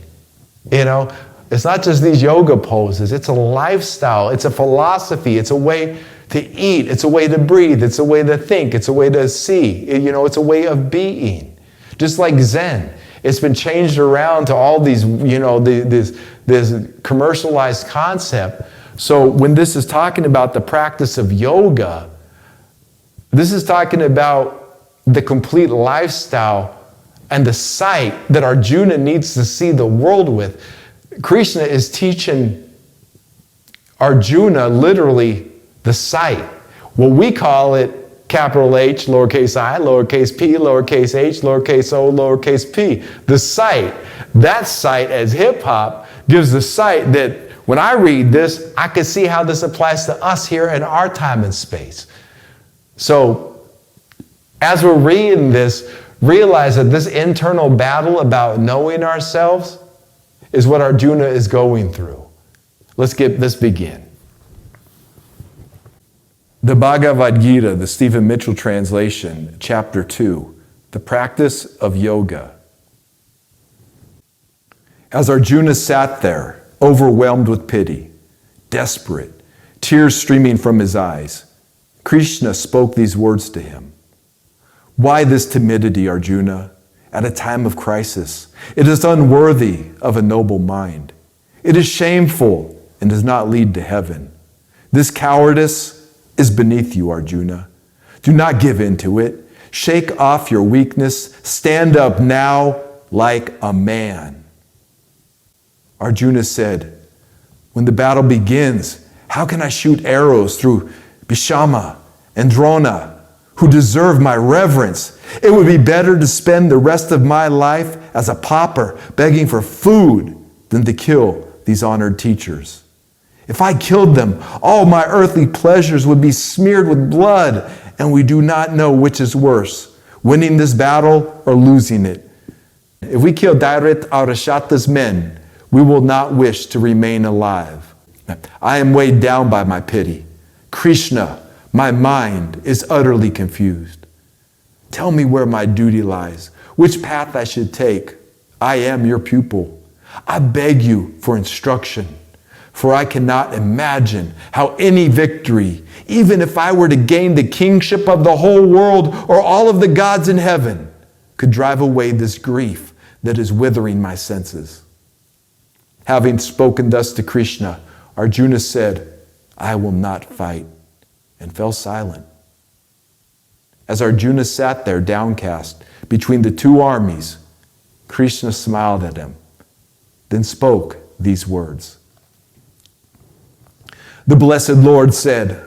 It's not just these yoga poses. It's a lifestyle. It's a philosophy. It's a way to eat. It's a way to breathe. It's a way to think. It's a way to see. It's a way of being. Just like Zen. It's been changed around to all these, this commercialized concept. So when this is talking about the practice of yoga, this is talking about the complete lifestyle and the sight that Arjuna needs to see the world with. Krishna is teaching Arjuna literally the sight. Well, we call it capital H, lowercase I, lowercase p, lowercase h, lowercase o, lowercase p. The sight. That sight as hip hop gives the sight that when I read this, I can see how this applies to us here in our time and space. So as we're reading this, realize that this internal battle about knowing ourselves is what Arjuna is going through. Let's begin. The Bhagavad-Gita, the Stephen Mitchell translation, chapter 2, the practice of yoga. As Arjuna sat there, overwhelmed with pity, desperate, tears streaming from his eyes, Krishna spoke these words to him. Why this timidity, Arjuna? At a time of crisis. It is unworthy of a noble mind. It is shameful and does not lead to heaven. This cowardice is beneath you, Arjuna. Do not give in to it. Shake off your weakness. Stand up now like a man. Arjuna said, when the battle begins, how can I shoot arrows through Bhishma and Drona, who deserve my reverence. It would be better to spend the rest of my life as a pauper begging for food than to kill these honored teachers. If I killed them, all my earthly pleasures would be smeared with blood, and we do not know which is worse, winning this battle or losing it. If we kill Dairet Arashata's men, we will not wish to remain alive. I am weighed down by my pity. Krishna, my mind is utterly confused. Tell me where my duty lies, which path I should take. I am your pupil. I beg you for instruction, for I cannot imagine how any victory, even if I were to gain the kingship of the whole world or all of the gods in heaven, could drive away this grief that is withering my senses. Having spoken thus to Krishna, Arjuna said, I will not fight, and fell silent. As Arjuna sat there downcast between the two armies, Krishna smiled at him, then spoke these words. The blessed Lord said,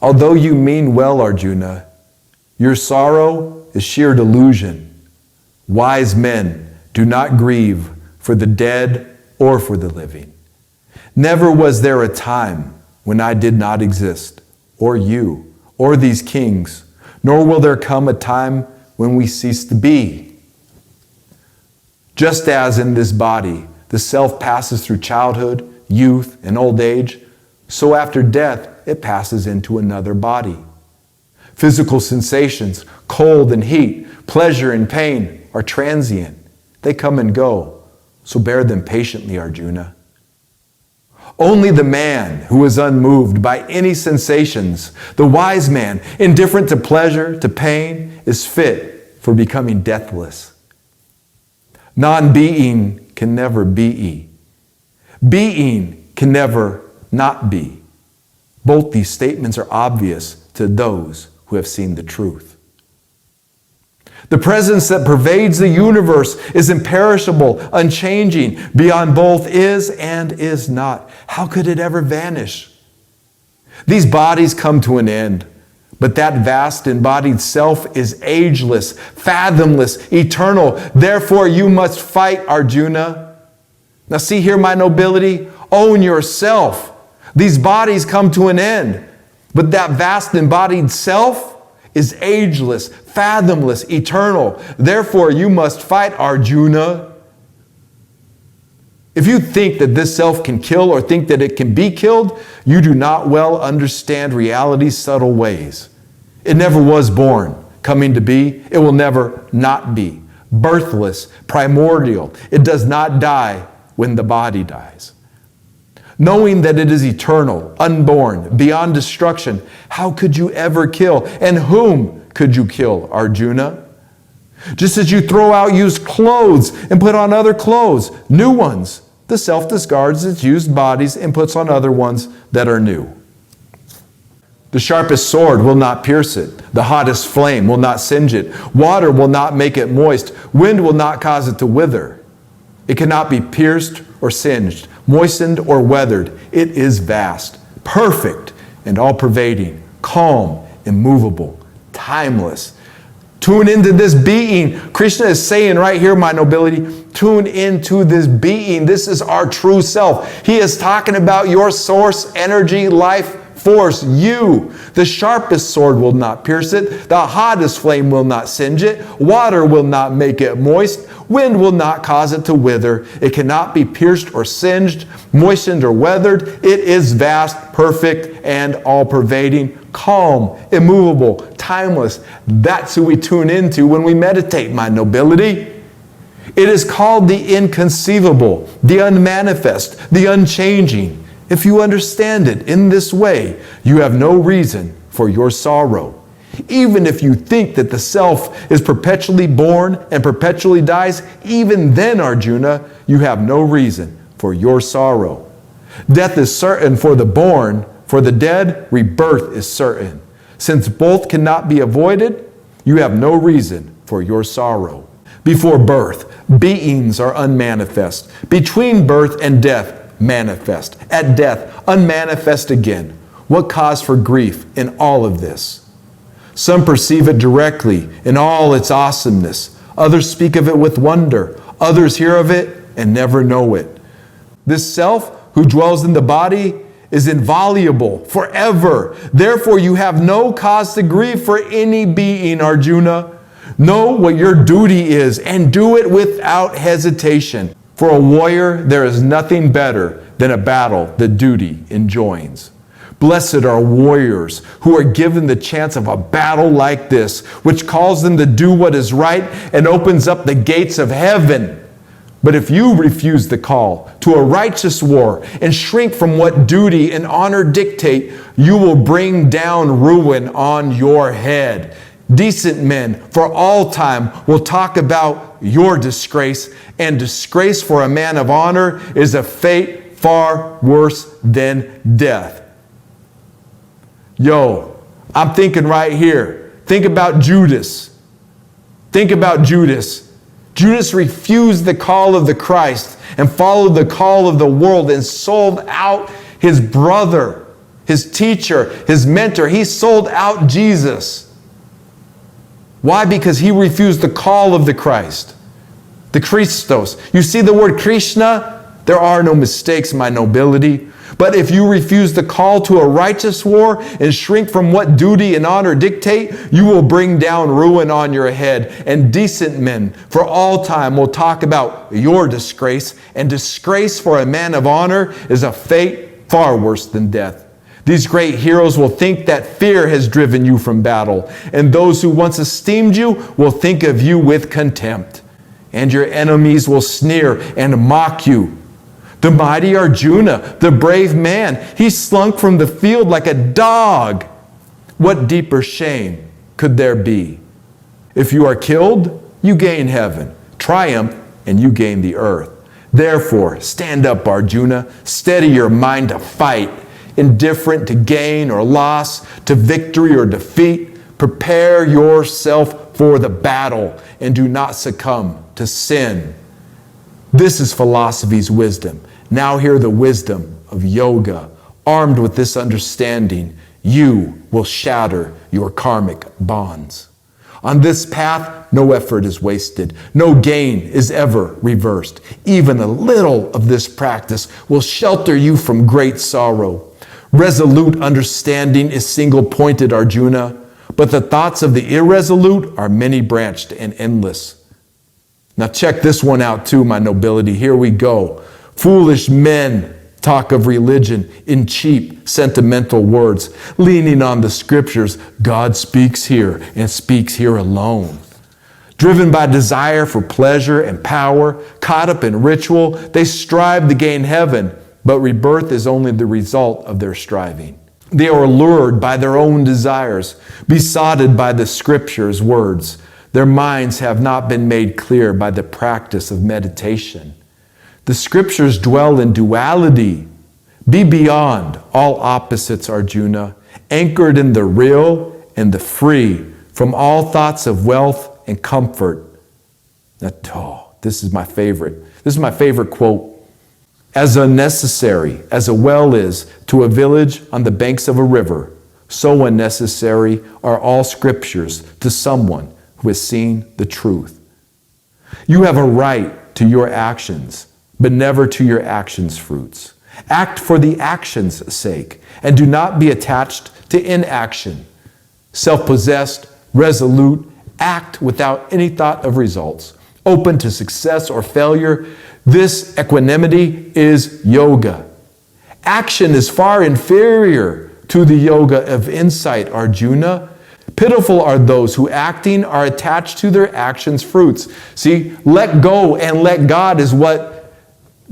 although you mean well, Arjuna, your sorrow is sheer delusion. Wise men do not grieve for the dead or for the living. Never was there a time when I did not exist, or you, or these kings, nor will there come a time when we cease to be. Just as in this body, the self passes through childhood, youth, and old age, so after death, it passes into another body. Physical sensations, cold and heat, pleasure and pain, are transient. They come and go, so bear them patiently, Arjuna. Only the man who is unmoved by any sensations, the wise man, indifferent to pleasure, to pain, is fit for becoming deathless. Non-being can never be. Being can never not be. Both these statements are obvious to those who have seen the truth. The presence that pervades the universe is imperishable, unchanging, beyond both is and is not. How could it ever vanish? These bodies come to an end, but that vast embodied self is ageless, fathomless, eternal. Therefore, you must fight, Arjuna. Now see here, my nobility, own yourself. These bodies come to an end, but that vast embodied self is ageless, fathomless, eternal. Therefore, you must fight, Arjuna. If you think that this self can kill or think that it can be killed, you do not well understand reality's subtle ways. It never was born, coming to be. It will never not be. Birthless, primordial. It does not die when the body dies. Knowing that it is eternal, unborn, beyond destruction, how could you ever kill? And whom could you kill, Arjuna? Just as you throw out used clothes and put on other clothes, new ones, the self discards its used bodies and puts on other ones that are new. The sharpest sword will not pierce it. The hottest flame will not singe it. Water will not make it moist. Wind will not cause it to wither. It cannot be pierced or singed, moistened or weathered. It is vast, perfect, and all-pervading, calm, immovable, timeless. Tune into this being. Krishna is saying right here, my nobility, tune into this being. This is our true self. He is talking about your source, energy, life, force, you. The sharpest sword will not pierce it. The hottest flame will not singe it. Water will not make it moist. Wind will not cause it to wither. It cannot be pierced or singed, moistened or weathered. It is vast, perfect, and all-pervading, calm, immovable, timeless. That's who we tune into when we meditate, my nobility. It is called the inconceivable, the unmanifest, the unchanging. If you understand it in this way, you have no reason for your sorrow. Even if you think that the self is perpetually born and perpetually dies, even then, Arjuna, you have no reason for your sorrow. Death is certain for the born, for the dead, rebirth is certain. Since both cannot be avoided, you have no reason for your sorrow. Before birth, beings are unmanifest. Between birth and death, manifest. At death, unmanifest again. What cause for grief in all of this? Some perceive it directly in all its awesomeness. Others speak of it with wonder. Others hear of it and never know it. This self who dwells in the body is inviolable forever. Therefore, you have no cause to grieve for any being, Arjuna. Know what your duty is and do it without hesitation. For a warrior, there is nothing better than a battle that duty enjoins. Blessed are warriors who are given the chance of a battle like this, which calls them to do what is right and opens up the gates of heaven. But if you refuse the call to a righteous war and shrink from what duty and honor dictate, you will bring down ruin on your head. Decent men for all time will talk about your disgrace, and disgrace for a man of honor is a fate far worse than death. Yo, I'm thinking right here. Think about Judas. Think about Judas. Judas refused the call of the Christ and followed the call of the world and sold out his brother, his teacher, his mentor. He sold out Jesus. Why? Because he refused the call of the Christ, the Christos. You see the word Krishna? There are no mistakes, my nobility. But if you refuse the call to a righteous war and shrink from what duty and honor dictate, you will bring down ruin on your head. And decent men for all time will talk about your disgrace. And disgrace for a man of honor is a fate far worse than death. These great heroes will think that fear has driven you from battle. And those who once esteemed you will think of you with contempt. And your enemies will sneer and mock you. The mighty Arjuna, the brave man, he slunk from the field like a dog. What deeper shame could there be? If you are killed, you gain heaven. Triumph, and you gain the earth. Therefore, stand up, Arjuna. Steady your mind to fight. Indifferent to gain or loss, to victory or defeat. Prepare yourself for the battle and do not succumb to sin. This is philosophy's wisdom. Now hear the wisdom of yoga. Armed with this understanding, you will shatter your karmic bonds. On this path, no effort is wasted. No gain is ever reversed. Even a little of this practice will shelter you from great sorrow. Resolute understanding is single-pointed, Arjuna, but the thoughts of the irresolute are many-branched and endless. Now check this one out too, my nobility. Here we go. Foolish men talk of religion in cheap, sentimental words, leaning on the scriptures. God speaks here and speaks here alone. Driven by desire for pleasure and power, caught up in ritual, they strive to gain heaven, but rebirth is only the result of their striving. They are lured by their own desires, besotted by the scriptures' words. Their minds have not been made clear by the practice of meditation. The scriptures dwell in duality. Be beyond all opposites, Arjuna, anchored in the real and the free from all thoughts of wealth and comfort. This is my favorite. This is my favorite quote. As unnecessary as a well is to a village on the banks of a river, so unnecessary are all scriptures to someone who has seen the truth. You have a right to your actions, but never to your actions' fruits. Act for the action's sake, and do not be attached to inaction. Self-possessed, resolute, act without any thought of results. Open to success or failure, this equanimity is yoga. Action is far inferior to the yoga of insight, Arjuna. Pitiful are those who acting are attached to their actions' fruits. See, let go and let God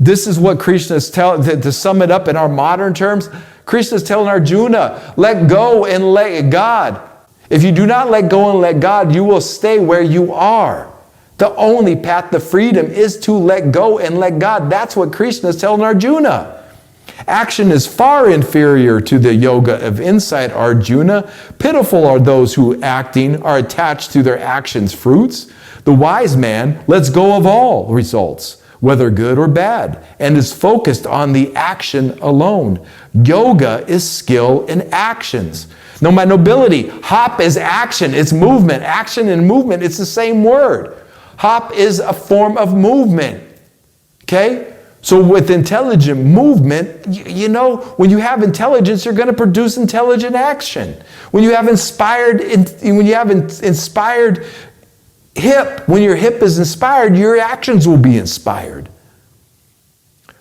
this is what Krishna is telling, to sum it up in our modern terms, Krishna is telling Arjuna, let go and let God. If you do not let go and let God, you will stay where you are. The only path to freedom is to let go and let God. That's what Krishna is telling Arjuna. Action is far inferior to the yoga of insight, Arjuna. Pitiful are those who acting are attached to their actions' fruits. The wise man lets go of all results, whether good or bad, and is focused on the action alone. Yoga is skill in actions. No, my nobility, hop is action, it's movement. Action and movement, it's the same word. Hop is a form of movement. Okay? So with intelligent movement, you know, when you have intelligence, you're going to produce intelligent action. When you have inspired hip, when your hip is inspired, your actions will be inspired.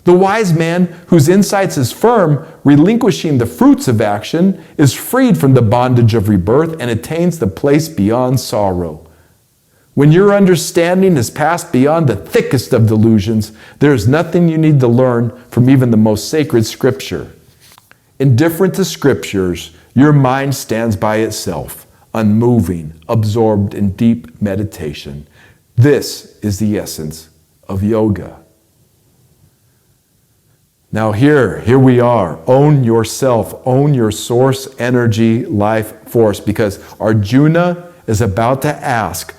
The wise man whose insights is firm, relinquishing the fruits of action, is freed from the bondage of rebirth and attains the place beyond sorrow. When your understanding is passed beyond the thickest of delusions, there is nothing you need to learn from even the most sacred scripture. Indifferent to scriptures, your mind stands by itself, unmoving, absorbed in deep meditation. This is the essence of yoga. Now here we are. Own yourself. Own your source, energy, life force. Because Arjuna is about to ask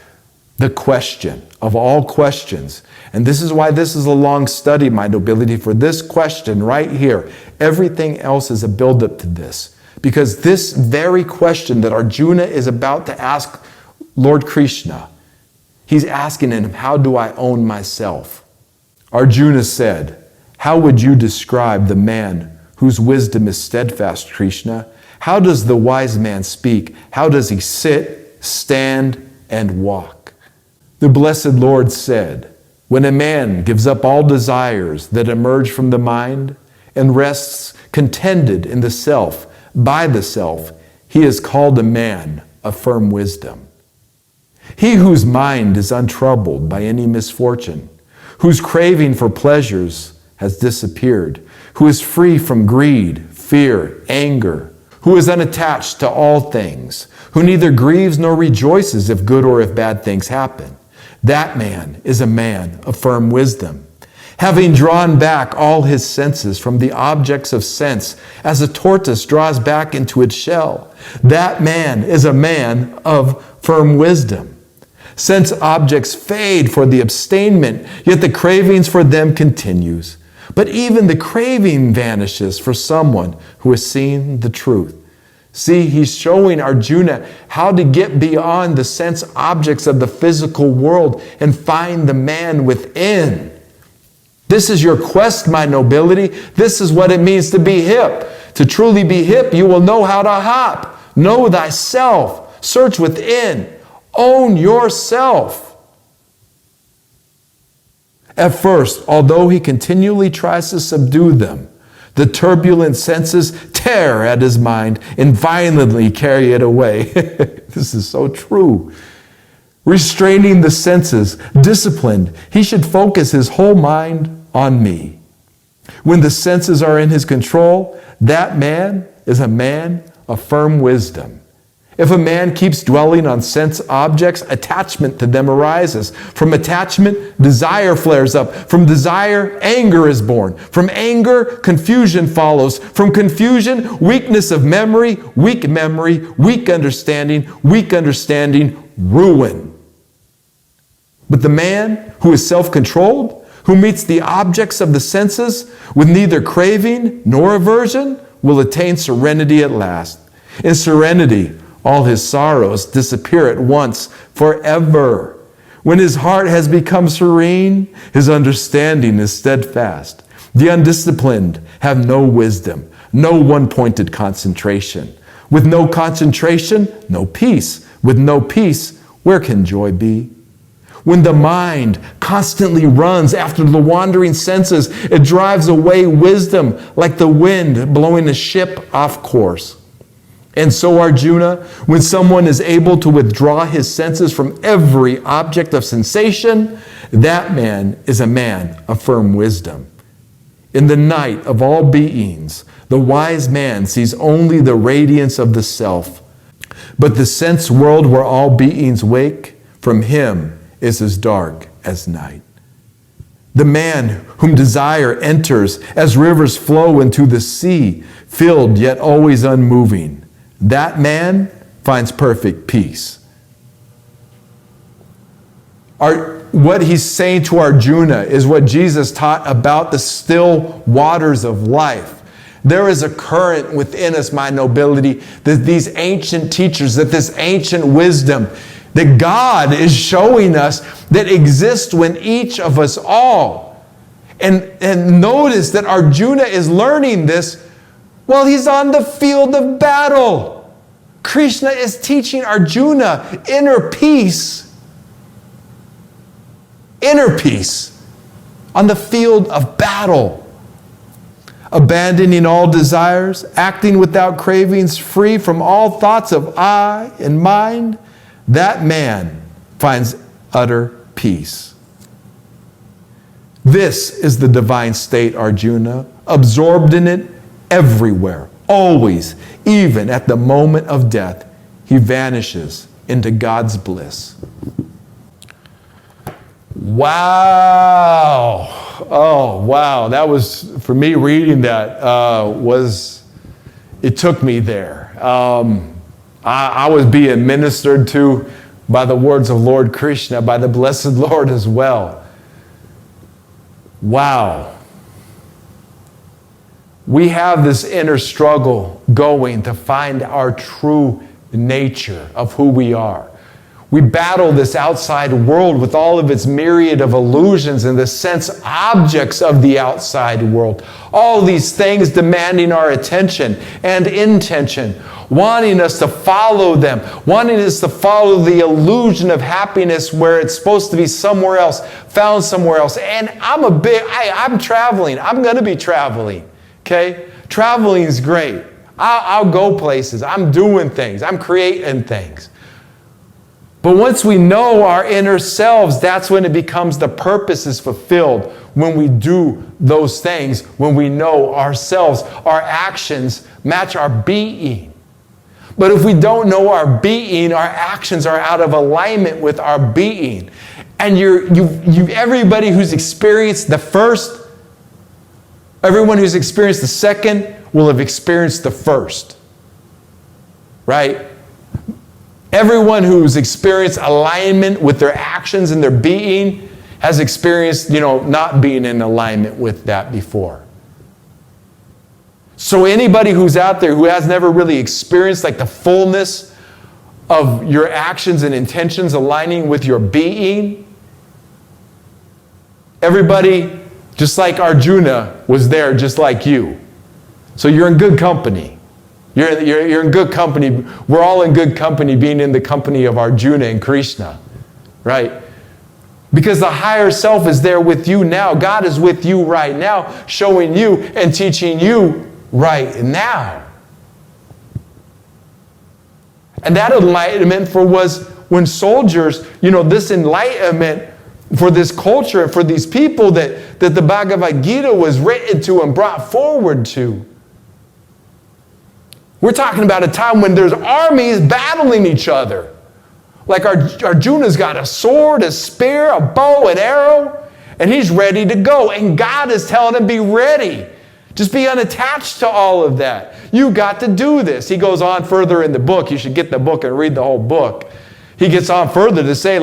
the question of all questions. And this is why this is a long study, my nobility, for this question right here. Everything else is a build-up to this. Because this very question that Arjuna is about to ask Lord Krishna, he's asking him, how do I own myself? Arjuna said, how would you describe the man whose wisdom is steadfast, Krishna? How does the wise man speak? How does he sit, stand, and walk? The blessed Lord said, when a man gives up all desires that emerge from the mind and rests contented in the self, by the self, he is called a man of firm wisdom. He whose mind is untroubled by any misfortune, whose craving for pleasures has disappeared, who is free from greed, fear, anger, who is unattached to all things, who neither grieves nor rejoices if good or if bad things happen. That man is a man of firm wisdom. Having drawn back all his senses from the objects of sense, as a tortoise draws back into its shell, that man is a man of firm wisdom. Sense objects fade for the abstainment, yet the cravings for them continues. But even the craving vanishes for someone who has seen the truth. See, he's showing Arjuna how to get beyond the sense objects of the physical world and find the man within. This is your quest, my nobility. This is what it means to be hip. To truly be hip, you will know how to hop. Know thyself. Search within. Own yourself. At first, although he continually tries to subdue them, the turbulent senses tear at his mind and violently carry it away. This is so true. Restraining the senses, disciplined, he should focus his whole mind on me. When the senses are in his control, that man is a man of firm wisdom. If a man keeps dwelling on sense objects, attachment to them arises. From attachment, desire flares up. From desire, anger is born. From anger, confusion follows. From confusion, weakness of memory, weak understanding, ruin. But the man who is self-controlled, who meets the objects of the senses with neither craving nor aversion, will attain serenity at last. In serenity, all his sorrows disappear at once, forever. When his heart has become serene, his understanding is steadfast. The undisciplined have no wisdom, no one-pointed concentration. With no concentration, no peace. With no peace, where can joy be? When the mind constantly runs after the wandering senses, it drives away wisdom like the wind blowing a ship off course. And so, Arjuna, when someone is able to withdraw his senses from every object of sensation, that man is a man of firm wisdom. In the night of all beings, the wise man sees only the radiance of the self. But the sense world where all beings wake, from him is as dark as night. The man whom desire enters as rivers flow into the sea, filled yet always unmoving, that man finds perfect peace. What he's saying to Arjuna is what Jesus taught about the still waters of life. There is a current within us, my nobility, that these ancient teachers, that this ancient wisdom, that God is showing us that exists within each of us all. And notice that Arjuna is learning this while he's on the field of battle. Krishna is teaching Arjuna inner peace on the field of battle. Abandoning all desires, acting without cravings, free from all thoughts of I and mind, that man finds utter peace. This is the divine state, Arjuna, absorbed in it everywhere, always, even at the moment of death, he vanishes into God's bliss. Wow. Oh, wow. That was, for me, reading that it took me there. I was being ministered to by the words of Lord Krishna, by the blessed Lord as well. Wow. We have this inner struggle going to find our true nature of who we are. We battle this outside world with all of its myriad of illusions and the sense objects of the outside world. All these things demanding our attention and intention, wanting us to follow them, wanting us to follow the illusion of happiness where it's supposed to be somewhere else, found somewhere else. And I'm traveling. I'm going to be traveling. Okay? Traveling is great. I'll go places. I'm doing things. I'm creating things. But once we know our inner selves, that's when it becomes the purpose is fulfilled. When we do those things, when we know ourselves, our actions match our being. But if we don't know our being, our actions are out of alignment with our being. And everybody who's experienced the first, everyone who's experienced the second will have experienced the first. Right? Everyone who's experienced alignment with their actions and their being has experienced, not being in alignment with that before. So anybody who's out there who has never really experienced like the fullness of your actions and intentions aligning with your being, everybody, just like Arjuna, was there just like you. So you're in good company. You're in good company. We're all in good company being in the company of Arjuna and Krishna, right? Because the higher self is there with you now. God is with you right now, showing you and teaching you right now. And that enlightenment was when soldiers, this enlightenment for this culture, for these people that the Bhagavad-Gita was written to and brought forward to. We're talking about a time when there's armies battling each other. Like Arjuna's got a sword, a spear, a bow, an arrow, and he's ready to go. And God is telling him, be ready. Just be unattached to all of that. You got to do this. He goes on further in the book. You should get the book and read the whole book. He gets on further to say,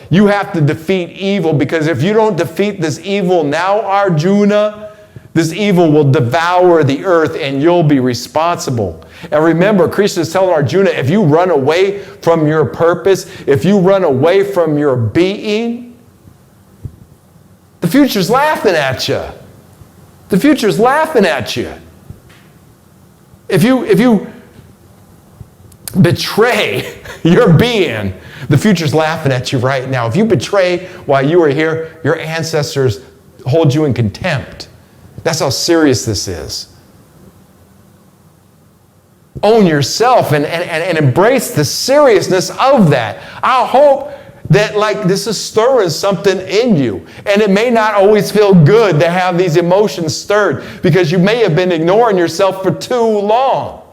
you have to defeat evil, because if you don't defeat this evil now, Arjuna, this evil will devour the earth and you'll be responsible. And remember, Krishna is telling Arjuna, if you run away from your purpose, if you run away from your being, the future's laughing at you. The future's laughing at you. If you betray your being, the future's laughing at you right now. If you betray while you are here, your ancestors hold you in contempt. That's how serious this is. Own yourself and embrace the seriousness of that. I hope that this is stirring something in you. And it may not always feel good to have these emotions stirred, because you may have been ignoring yourself for too long.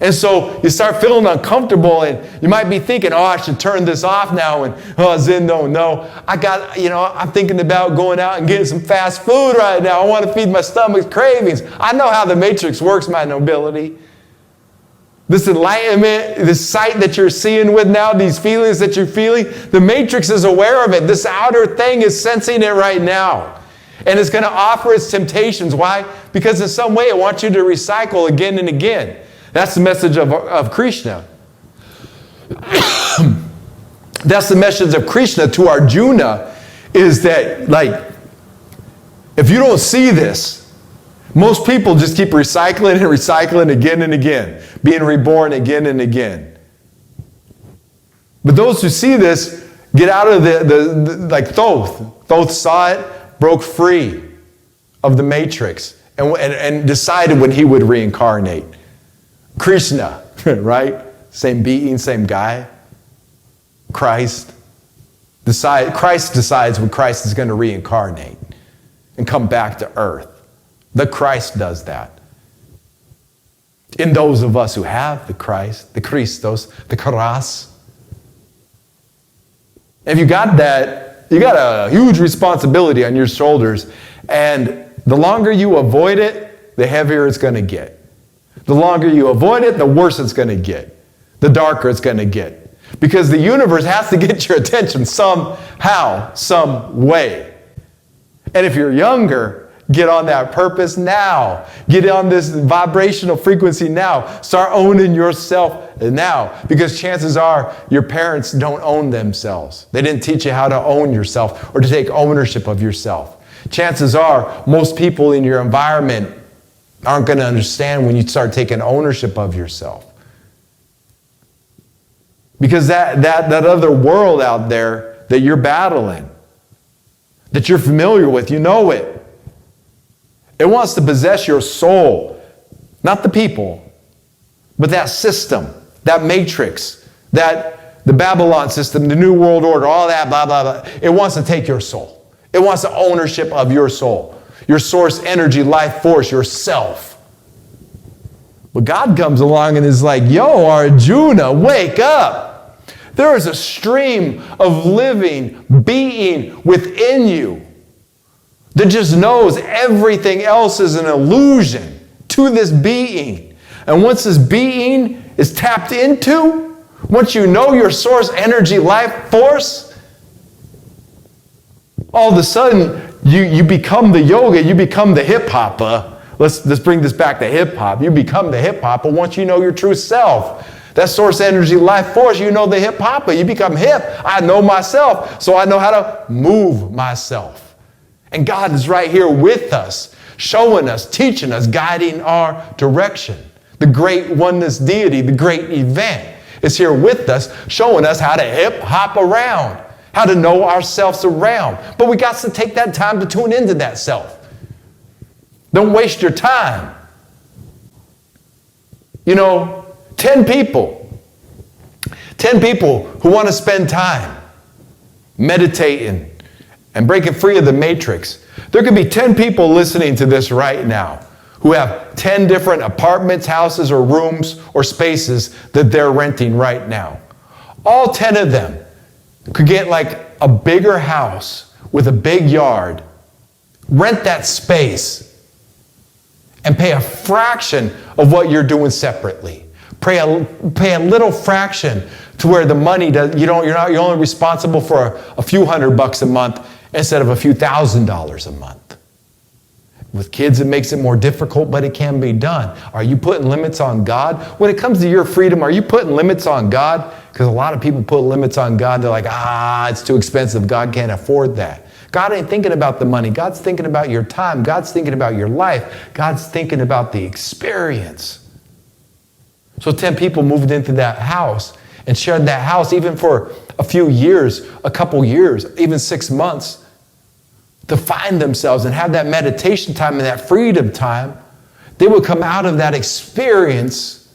And so you start feeling uncomfortable, and you might be thinking, I should turn this off now, and Zin, no. I'm thinking about going out and getting some fast food right now. I want to feed my stomach's cravings. I know how the matrix works, my nobility. This enlightenment, this sight that you're seeing with now, these feelings that you're feeling, the matrix is aware of it. This outer thing is sensing it right now. And it's going to offer its temptations. Why? Because in some way it wants you to recycle again and again. That's the message of Krishna. That's the message of Krishna to Arjuna, is that, like, if you don't see this, most people just keep recycling and recycling again and again, being reborn again and again. But those who see this get out of the like Thoth. Thoth saw it, broke free of the matrix, and decided when he would reincarnate. Krishna, right? Same being, same guy. Christ decides when Christ is going to reincarnate and come back to earth. The Christ does that. In those of us who have the Christ, the Christos, the Charas. If you got that, you got a huge responsibility on your shoulders. And the longer you avoid it, the heavier it's going to get. The longer you avoid it, the worse it's going to get. The darker it's going to get. Because the universe has to get your attention somehow, some way. And if you're younger, get on that purpose now. Get on this vibrational frequency now. Start owning yourself now. Because chances are your parents don't own themselves. They didn't teach you how to own yourself or to take ownership of yourself. Chances are most people in your environment aren't going to understand when you start taking ownership of yourself. Because that other world out there that you're battling, that you're familiar with, you know it. It wants to possess your soul, not the people, but that system, that matrix, the Babylon system, the New World Order, all that, blah, blah, blah. It wants to take your soul. It wants the ownership of your soul, your source energy, life force, yourself. But God comes along and is like, yo, Arjuna, wake up. There is a stream of living being within you that just knows everything else is an illusion to this being. And once this being is tapped into, once you know your source energy, life force, all of a sudden you become the yoga, you become the hip-hopper. Let's bring this back to hip-hop. You become the hip-hopper once you know your true self. That source energy, life force, you know the hip-hopper. You become hip. I know myself, so I know how to move myself. And God is right here with us, showing us, teaching us, guiding our direction. The great oneness deity, the great event is here with us, showing us how to hip-hop around, how to know ourselves around. But we got to take that time to tune into that self. Don't waste your time. 10 people who want to spend time meditating and breaking free of the matrix. There could be 10 people listening to this right now who have 10 different apartments, houses, or rooms or spaces that they're renting right now. All 10 of them could get like a bigger house with a big yard, rent that space, and pay a fraction of what you're doing separately. Pay a little fraction to where the money you're only responsible for a few $100 a month instead of a few $1,000s a month. With kids, it makes it more difficult, but it can be done. Are you putting limits on God? When it comes to your freedom, are you putting limits on God? Because a lot of people put limits on God. They're like, it's too expensive. God can't afford that. God ain't thinking about the money. God's thinking about your time. God's thinking about your life. God's thinking about the experience. So 10 people moved into that house and shared that house even for a few years, a couple years, even 6 months to find themselves and have that meditation time and that freedom time. They would come out of that experience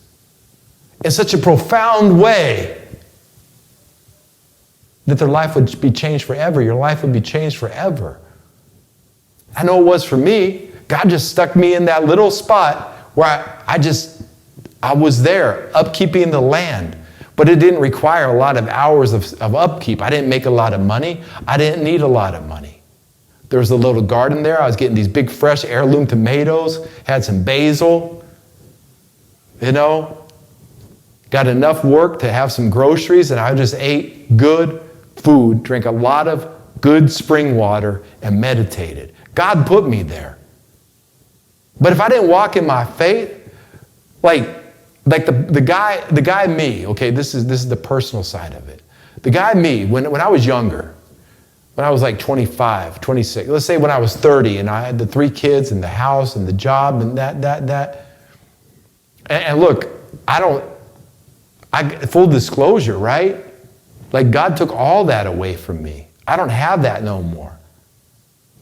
in such a profound way that their life would be changed forever. Your life would be changed forever. I know it was for me. God just stuck me in that little spot where I was there, upkeeping the land. But it didn't require a lot of hours of upkeep. I didn't make a lot of money. I didn't need a lot of money. There was a little garden there. I was getting these big, fresh heirloom tomatoes, had some basil, got enough work to have some groceries, and I just ate good food, drank a lot of good spring water and meditated. God put me there. But if I didn't walk in my faith, like the guy me, okay, this is the personal side of it. The guy me, when I was younger, when I was like 25, 26, let's say when I was 30 and I had the 3 kids and the house and the job and that. And look, full disclosure, right? Like God took all that away from me. I don't have that no more.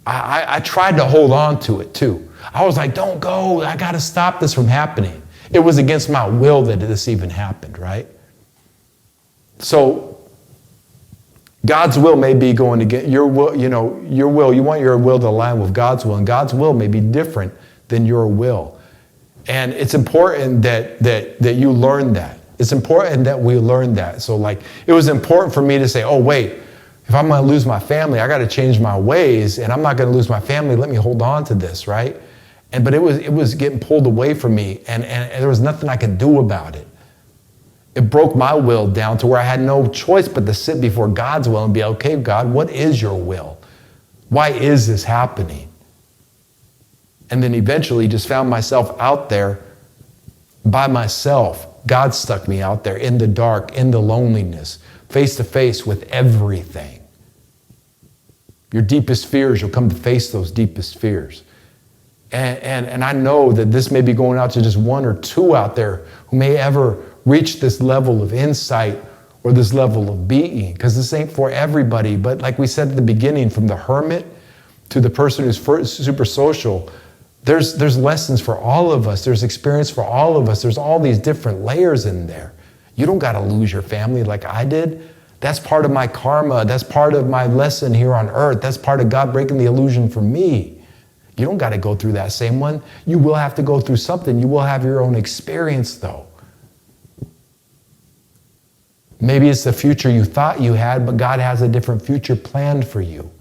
I tried to hold on to it too. I was like, don't go. I got to stop this from happening. It was against my will that this even happened, right? So God's will may be going to get your will, your will. You want your will to align with God's will, and God's will may be different than your will. And it's important that you learn that. It's important that we learn that. So like, it was important for me to say, oh, wait, if I'm going to lose my family, I got to change my ways, and I'm not going to lose my family. Let me hold on to this, right? But it was getting pulled away from me, and there was nothing I could do about it. It broke my will down to where I had no choice but to sit before God's will and be, okay, God, what is your will? Why is this happening? And then eventually just found myself out there by myself. God stuck me out there in the dark, in the loneliness, face to face with everything. Your deepest fears, you'll come to face those deepest fears. And I know that this may be going out to just 1 or 2 out there who may ever reach this level of insight or this level of being, because this ain't for everybody. But like we said at the beginning, from the hermit to the person who's super social, there's lessons for all of us. There's experience for all of us. There's all these different layers in there. You don't got to lose your family like I did. That's part of my karma. That's part of my lesson here on earth. That's part of God breaking the illusion for me. You don't got to go through that same one. You will have to go through something. You will have your own experience, though. Maybe it's the future you thought you had, but God has a different future planned for you.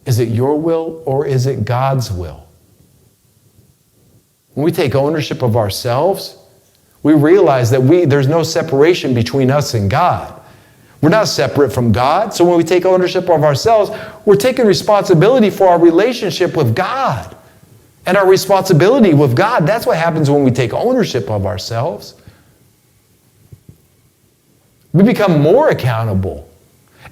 Is it your will or is it God's will? When we take ownership of ourselves, we realize that there's no separation between us and God. We're not separate from God. So when we take ownership of ourselves, we're taking responsibility for our relationship with God. And our responsibility with God, that's what happens when we take ownership of ourselves. We become more accountable.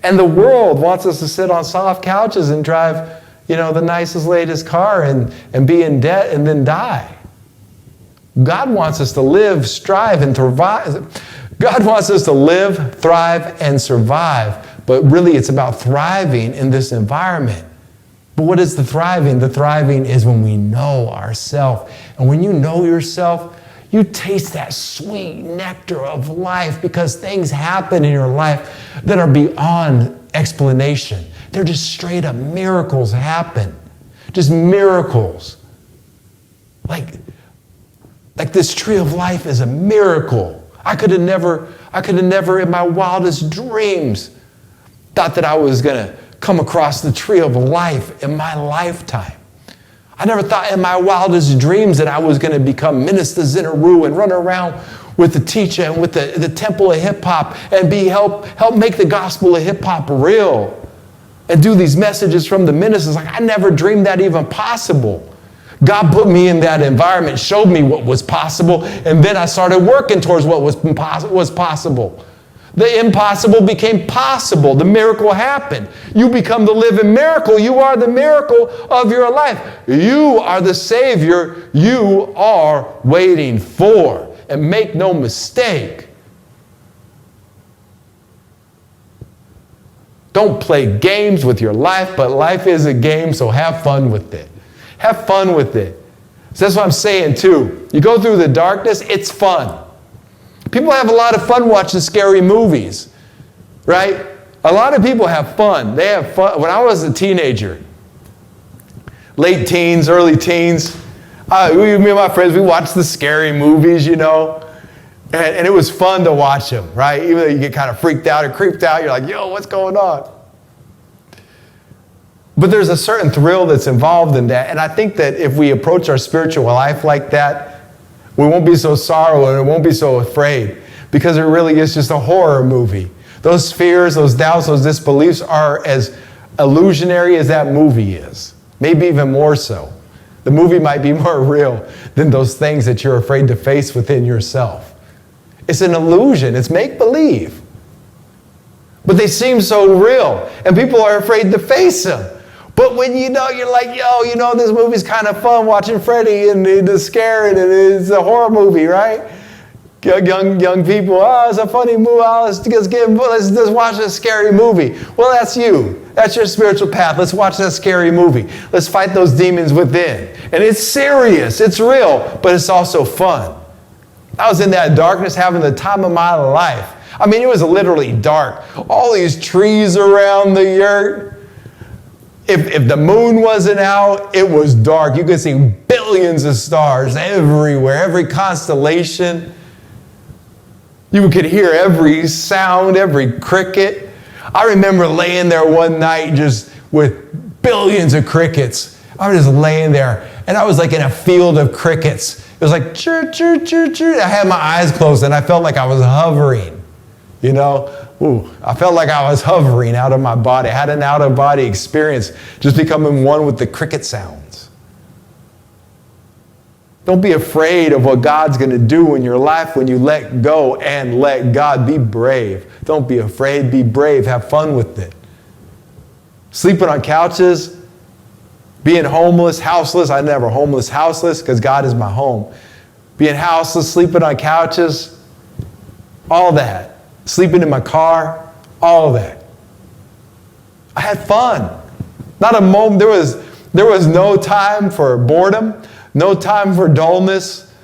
And the world wants us to sit on soft couches and drive, the nicest, latest car and be in debt and then die. God wants us to live, strive, and thrive. God wants us to live, thrive, and survive. But really, it's about thriving in this environment. But what is the thriving? The thriving is when we know ourselves. And when you know yourself, you taste that sweet nectar of life, because things happen in your life that are beyond explanation. They're just straight up miracles happen. Just miracles. Like this tree of life is a miracle. I could have never in my wildest dreams thought that I was going to come across the tree of life in my lifetime. I never thought in my wildest dreams that I was going to become Minista Zin Uru and run around with the teacher and with the temple of hip hop and help make the gospel of hip hop real and do these messages from the ministers. Like, I never dreamed that even possible. God put me in that environment, showed me what was possible, and then I started working towards what was possible. The impossible became possible. The miracle happened. You become the living miracle. You are the miracle of your life. You are the Savior you are waiting for. And make no mistake, don't play games with your life, but life is a game, so have fun with it. Have fun with it. So that's what I'm saying too. You go through the darkness, it's fun. People have a lot of fun watching scary movies, right? A lot of people have fun. They have fun. When I was a teenager, late teens, early teens, me and my friends, we watched the scary movies, and it was fun to watch them, right? Even though you get kind of freaked out or creeped out, you're like, yo, what's going on? But there's a certain thrill that's involved in that. And I think that if we approach our spiritual life like that, we won't be so sorrowful and we won't be so afraid, because it really is just a horror movie. Those fears, those doubts, those disbeliefs are as illusionary as that movie is. Maybe even more so. The movie might be more real than those things that you're afraid to face within yourself. It's an illusion. It's make-believe. But they seem so real, and people are afraid to face them. But when you're like, this movie's kind of fun watching Freddy and it's scary and it's a horror movie, right? Young people, it's a funny movie. Let's watch a scary movie. Well, that's you. That's your spiritual path. Let's watch that scary movie. Let's fight those demons within. And it's serious. It's real, but it's also fun. I was in that darkness having the time of my life. I mean, it was literally dark. All these trees around the earth. If the moon wasn't out, it was dark. You could see billions of stars everywhere, every constellation. You could hear every sound, every cricket. I remember laying there one night just with billions of crickets. I was just laying there, and I was like in a field of crickets. It was like chirp, chirp, chirp, chirp. I had my eyes closed, and I felt like I was hovering. I felt like I was hovering out of my body. I had an out-of-body experience, just becoming one with the cricket sounds. Don't be afraid of what God's going to do in your life when you let go and let God. Be brave. Don't be afraid. Be brave. Have fun with it. Sleeping on couches, being homeless, houseless. I never homeless, houseless, because God is my home. Being houseless, sleeping on couches, all that. Sleeping in my car, all of that. I had fun. Not a moment. There was no time for boredom, no time for dullness,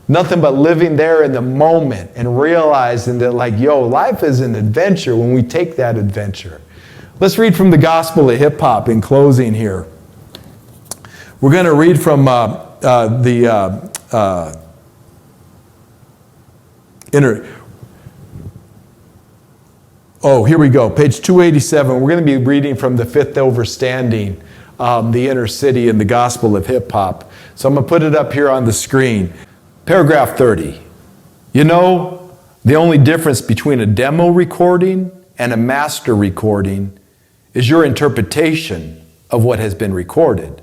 nothing but living there in the moment and realizing that life is an adventure when we take that adventure. Let's read from the Gospel of Hip Hop in closing here. We're going to read from here we go. Page 287. We're going to be reading from the Fifth Overstanding, the Inner City in the Gospel of Hip Hop. So I'm going to put it up here on the screen. Paragraph 30. The only difference between a demo recording and a master recording is your interpretation of what has been recorded.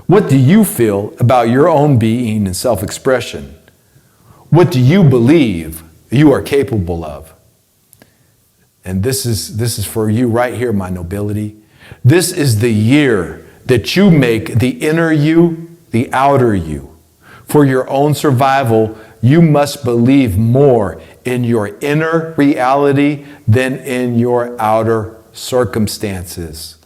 What do you feel about your own being and self-expression? What do you believe you are capable of? And this is for you right here, my nobility. This is the year that you make the inner you the outer you. For your own survival, you must believe more in your inner reality than in your outer circumstances.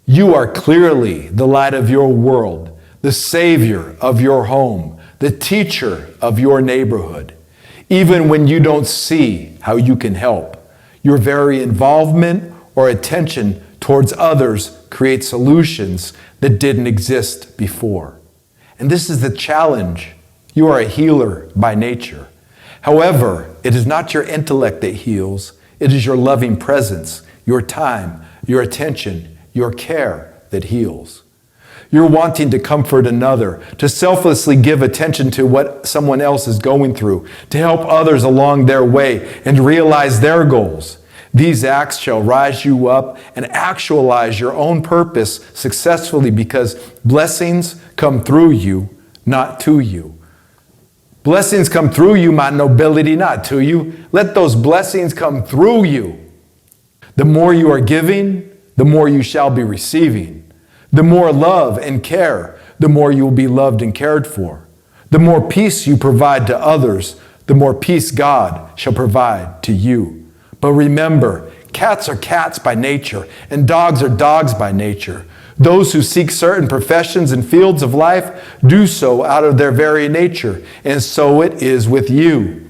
You are clearly the light of your world, the savior of your home, the teacher of your neighborhood. Even when you don't see how you can help, your very involvement or attention towards others creates solutions that didn't exist before. And this is the challenge. You are a healer by nature. However, it is not your intellect that heals. It is your loving presence, your time, your attention, your care that heals. You're wanting to comfort another, to selflessly give attention to what someone else is going through, to help others along their way and realize their goals. These acts shall rise you up and actualize your own purpose successfully because blessings come through you, not to you. Blessings come through you, my nobility, not to you. Let those blessings come through you. The more you are giving, the more you shall be receiving. The more love and care, the more you will be loved and cared for. The more peace you provide to others, the more peace God shall provide to you. But remember, cats are cats by nature, and dogs are dogs by nature. Those who seek certain professions and fields of life do so out of their very nature, and so it is with you.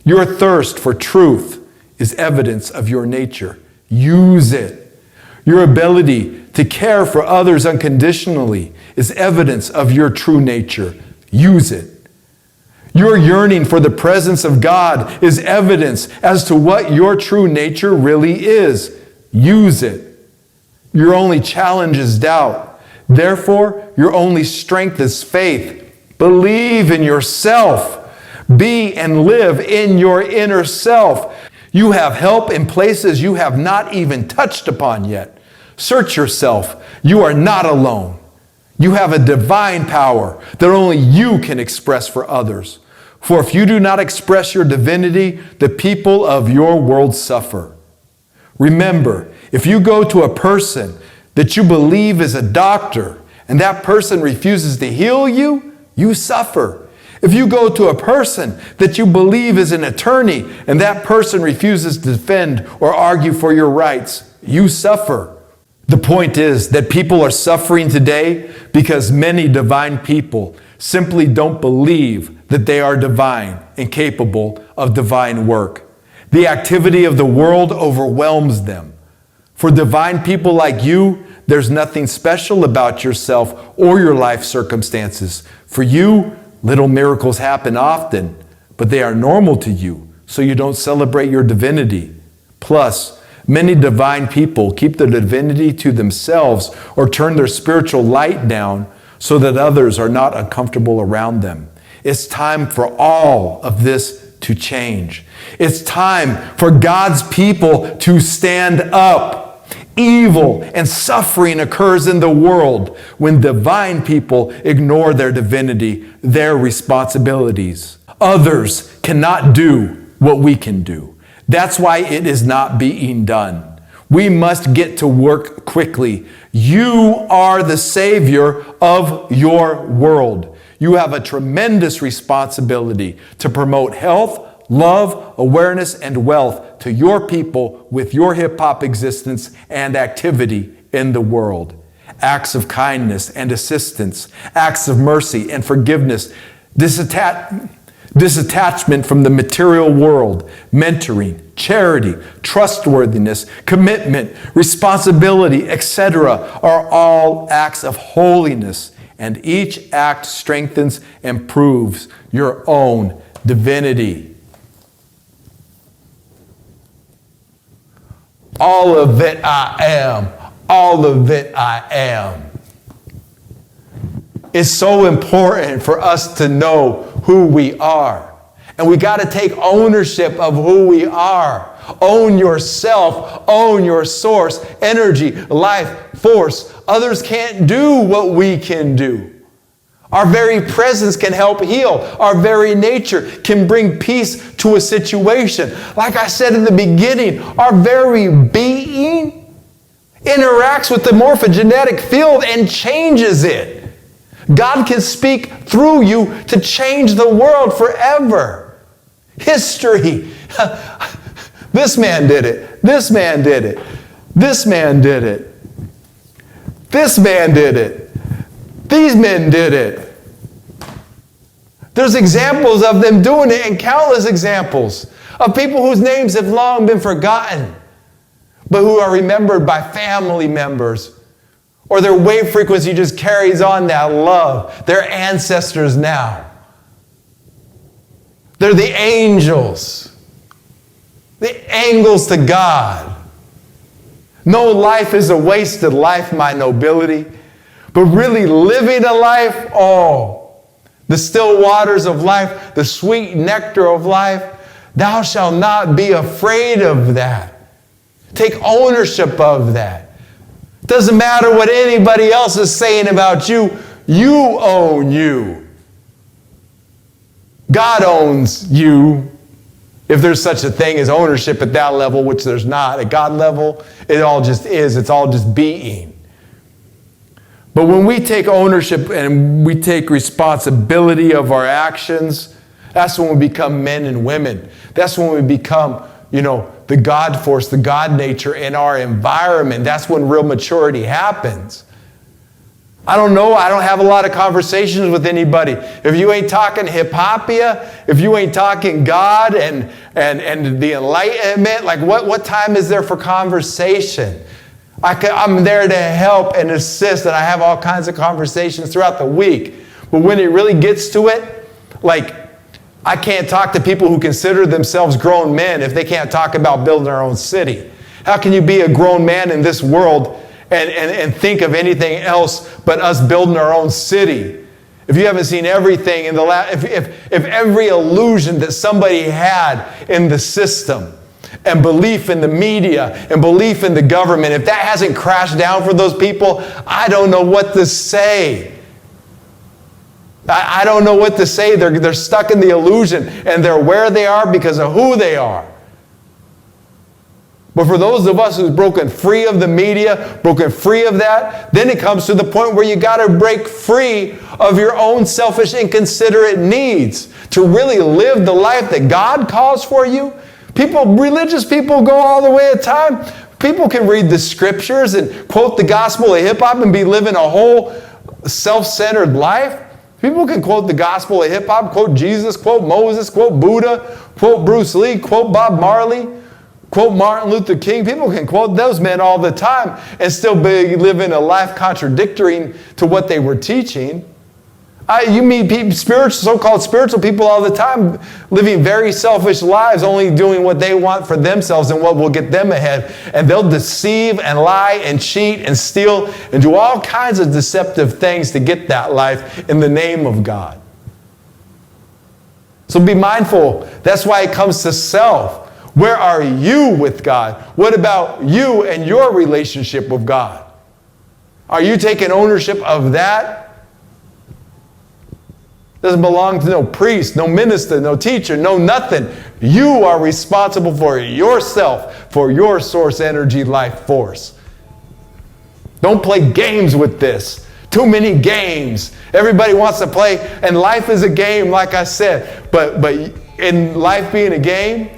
Your thirst for truth is evidence of your nature. Use it. Your ability to care for others unconditionally is evidence of your true nature. Use it. Your yearning for the presence of God is evidence as to what your true nature really is. Use it. Your only challenge is doubt. Therefore, your only strength is faith. Believe in yourself. Be and live in your inner self. You have help in places you have not even touched upon yet. Search yourself. You are not alone. You have a divine power that only you can express for others. For if you do not express your divinity, the people of your world suffer. Remember, if you go to a person that you believe is a doctor and that person refuses to heal you, you suffer. If you go to a person that you believe is an attorney and that person refuses to defend or argue for your rights, you suffer. The point is that people are suffering today because many divine people simply don't believe that they are divine and capable of divine work. The activity of the world overwhelms them. For divine people like you, there's nothing special about yourself or your life circumstances. For you, little miracles happen often, but they are normal to you, so you don't celebrate your divinity. Plus, many divine people keep their divinity to themselves or turn their spiritual light down so that others are not uncomfortable around them. It's time for all of this to change. It's time for God's people to stand up. Evil and suffering occurs in the world when divine people ignore their divinity, their responsibilities. Others cannot do what we can do. That's why it is not being done. We must get to work quickly. You are the savior of your world. You have a tremendous responsibility to promote health, love, awareness, and wealth to your people with your hip-hop existence and activity in the world. Acts of kindness and assistance, acts of mercy and forgiveness, disattachment from the material world, mentoring, charity, trustworthiness, commitment, responsibility, etc. are all acts of holiness, and each act strengthens and proves your own divinity. All of it I am. All of it I am. It's so important for us to know who we are. And we got to take ownership of who we are. Own yourself. Own your source, energy, life, force. Others can't do what we can do. Our very presence can help heal. Our very nature can bring peace to a situation. Like I said in the beginning, our very being interacts with the morphogenetic field and changes it. God can speak through you to change the world forever. History. This man did it. This man did it. This man did it. This man did it. These men did it. There's examples of them doing it and countless examples of people whose names have long been forgotten, but who are remembered by family members, or their wave frequency just carries on that love. They're ancestors now. They're the angels, the angels to God. No life is a wasted life, my nobility. But really living a life, the still waters of life, the sweet nectar of life, thou shalt not be afraid of that. Take ownership of that. Doesn't matter what anybody else is saying about you, you own you. God owns you. If there's such a thing as ownership at that level, which there's not. At God level, it all just is. It's all just being. But when we take ownership and we take responsibility of our actions, that's when we become men and women. That's when we become, the God force, the God nature in our environment. That's when real maturity happens. I don't know. I don't have a lot of conversations with anybody. If you ain't talking hip-hopia, if you ain't talking God and the enlightenment, like what time is there for conversation? I'm there to help and assist, and I have all kinds of conversations throughout the week. But when it really gets to it, like, I can't talk to people who consider themselves grown men if they can't talk about building their own city. How can you be a grown man in this world and think of anything else but us building our own city if you haven't seen everything in the last, if every illusion that somebody had in the system and belief in the media and belief in the government, if that hasn't crashed down for those people, I don't know what to say. I don't know what to say. They're stuck in the illusion, and they're where they are because of who they are. But for those of us who've broken free of the media, broken free of that, then it comes to the point where you got to break free of your own selfish, inconsiderate needs to really live the life that God calls for you. Religious people go all the way at time. People can read the scriptures and quote the gospel of hip-hop and be living a whole self-centered life. People can quote the gospel of hip-hop, quote Jesus, quote Moses, quote Buddha, quote Bruce Lee, quote Bob Marley, quote Martin Luther King. People can quote those men all the time and still be living a life contradictory to what they were teaching. You meet people, so-called spiritual people all the time living very selfish lives, only doing what they want for themselves and what will get them ahead. And they'll deceive and lie and cheat and steal and do all kinds of deceptive things to get that life in the name of God. So be mindful. That's why it comes to self. Where are you with God? What about you and your relationship with God? Are you taking ownership of that? Doesn't belong to no priest, no minister, no teacher, no nothing. You are responsible for yourself, for your source energy, life force. Don't play games with this. Too many games. Everybody wants to play, and life is a game, like I said. But in life being a game,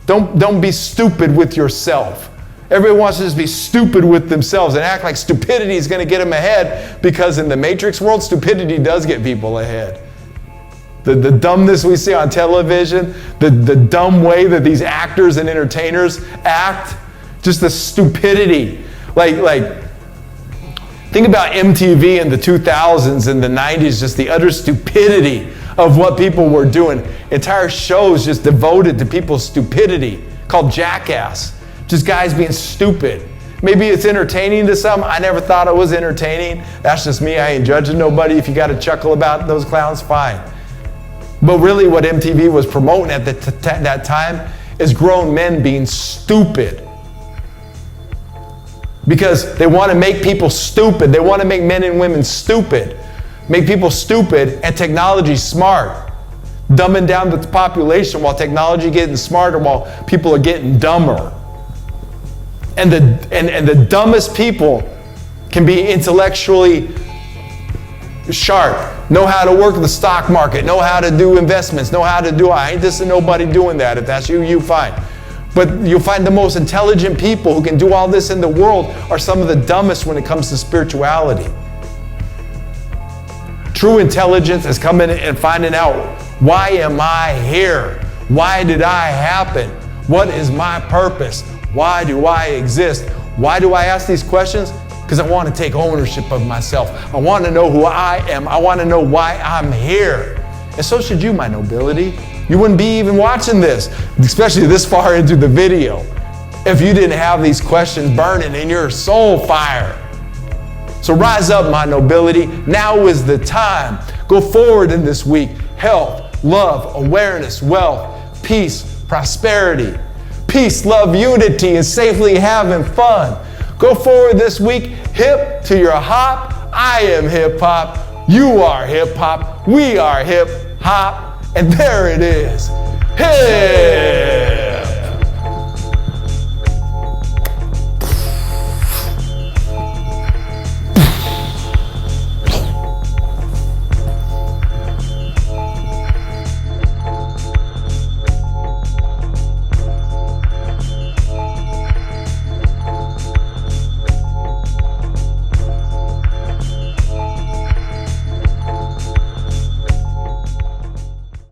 don't be stupid with yourself. Everybody wants to just be stupid with themselves and act like stupidity is going to get them ahead, because in the Matrix world, stupidity does get people ahead. The dumbness we see on television, the dumb way that these actors and entertainers act, just the stupidity. Like think about MTV in the 2000s and the 90s, just the utter stupidity of what people were doing. Entire shows just devoted to people's stupidity, called Jackass. Just guys being stupid. Maybe it's entertaining to some. I never thought it was entertaining. That's just me. I ain't judging nobody. If you got to chuckle about those clowns, fine. But really what MTV was promoting at that time is grown men being stupid. Because they want to make people stupid. They want to make men and women stupid. Make people stupid and technology smart. Dumbing down the population while technology getting smarter, while people are getting dumber. And the dumbest people can be intellectually sharp, know how to work the stock market, know how to do investments, I ain't dissing nobody doing that. If that's you fine. But you'll find the most intelligent people who can do all this in the world are some of the dumbest when it comes to spirituality. True intelligence is coming and finding out, why am I here? Why did I happen? What is my purpose? Why do I exist? Why do I ask these questions? Because I want to take ownership of myself. I want to know who I am. I want to know why I'm here. And so should you, my nobility. You wouldn't be even watching this, especially this far into the video, if you didn't have these questions burning in your soul fire. So rise up, my nobility. Now is the time. Go forward in this week. Health, love, awareness, wealth, peace, prosperity. Peace, love, unity, and safely having fun. Go forward this week, hip to your hop. I am hip hop. You are hip hop. We are hip hop. And there it is. Hip!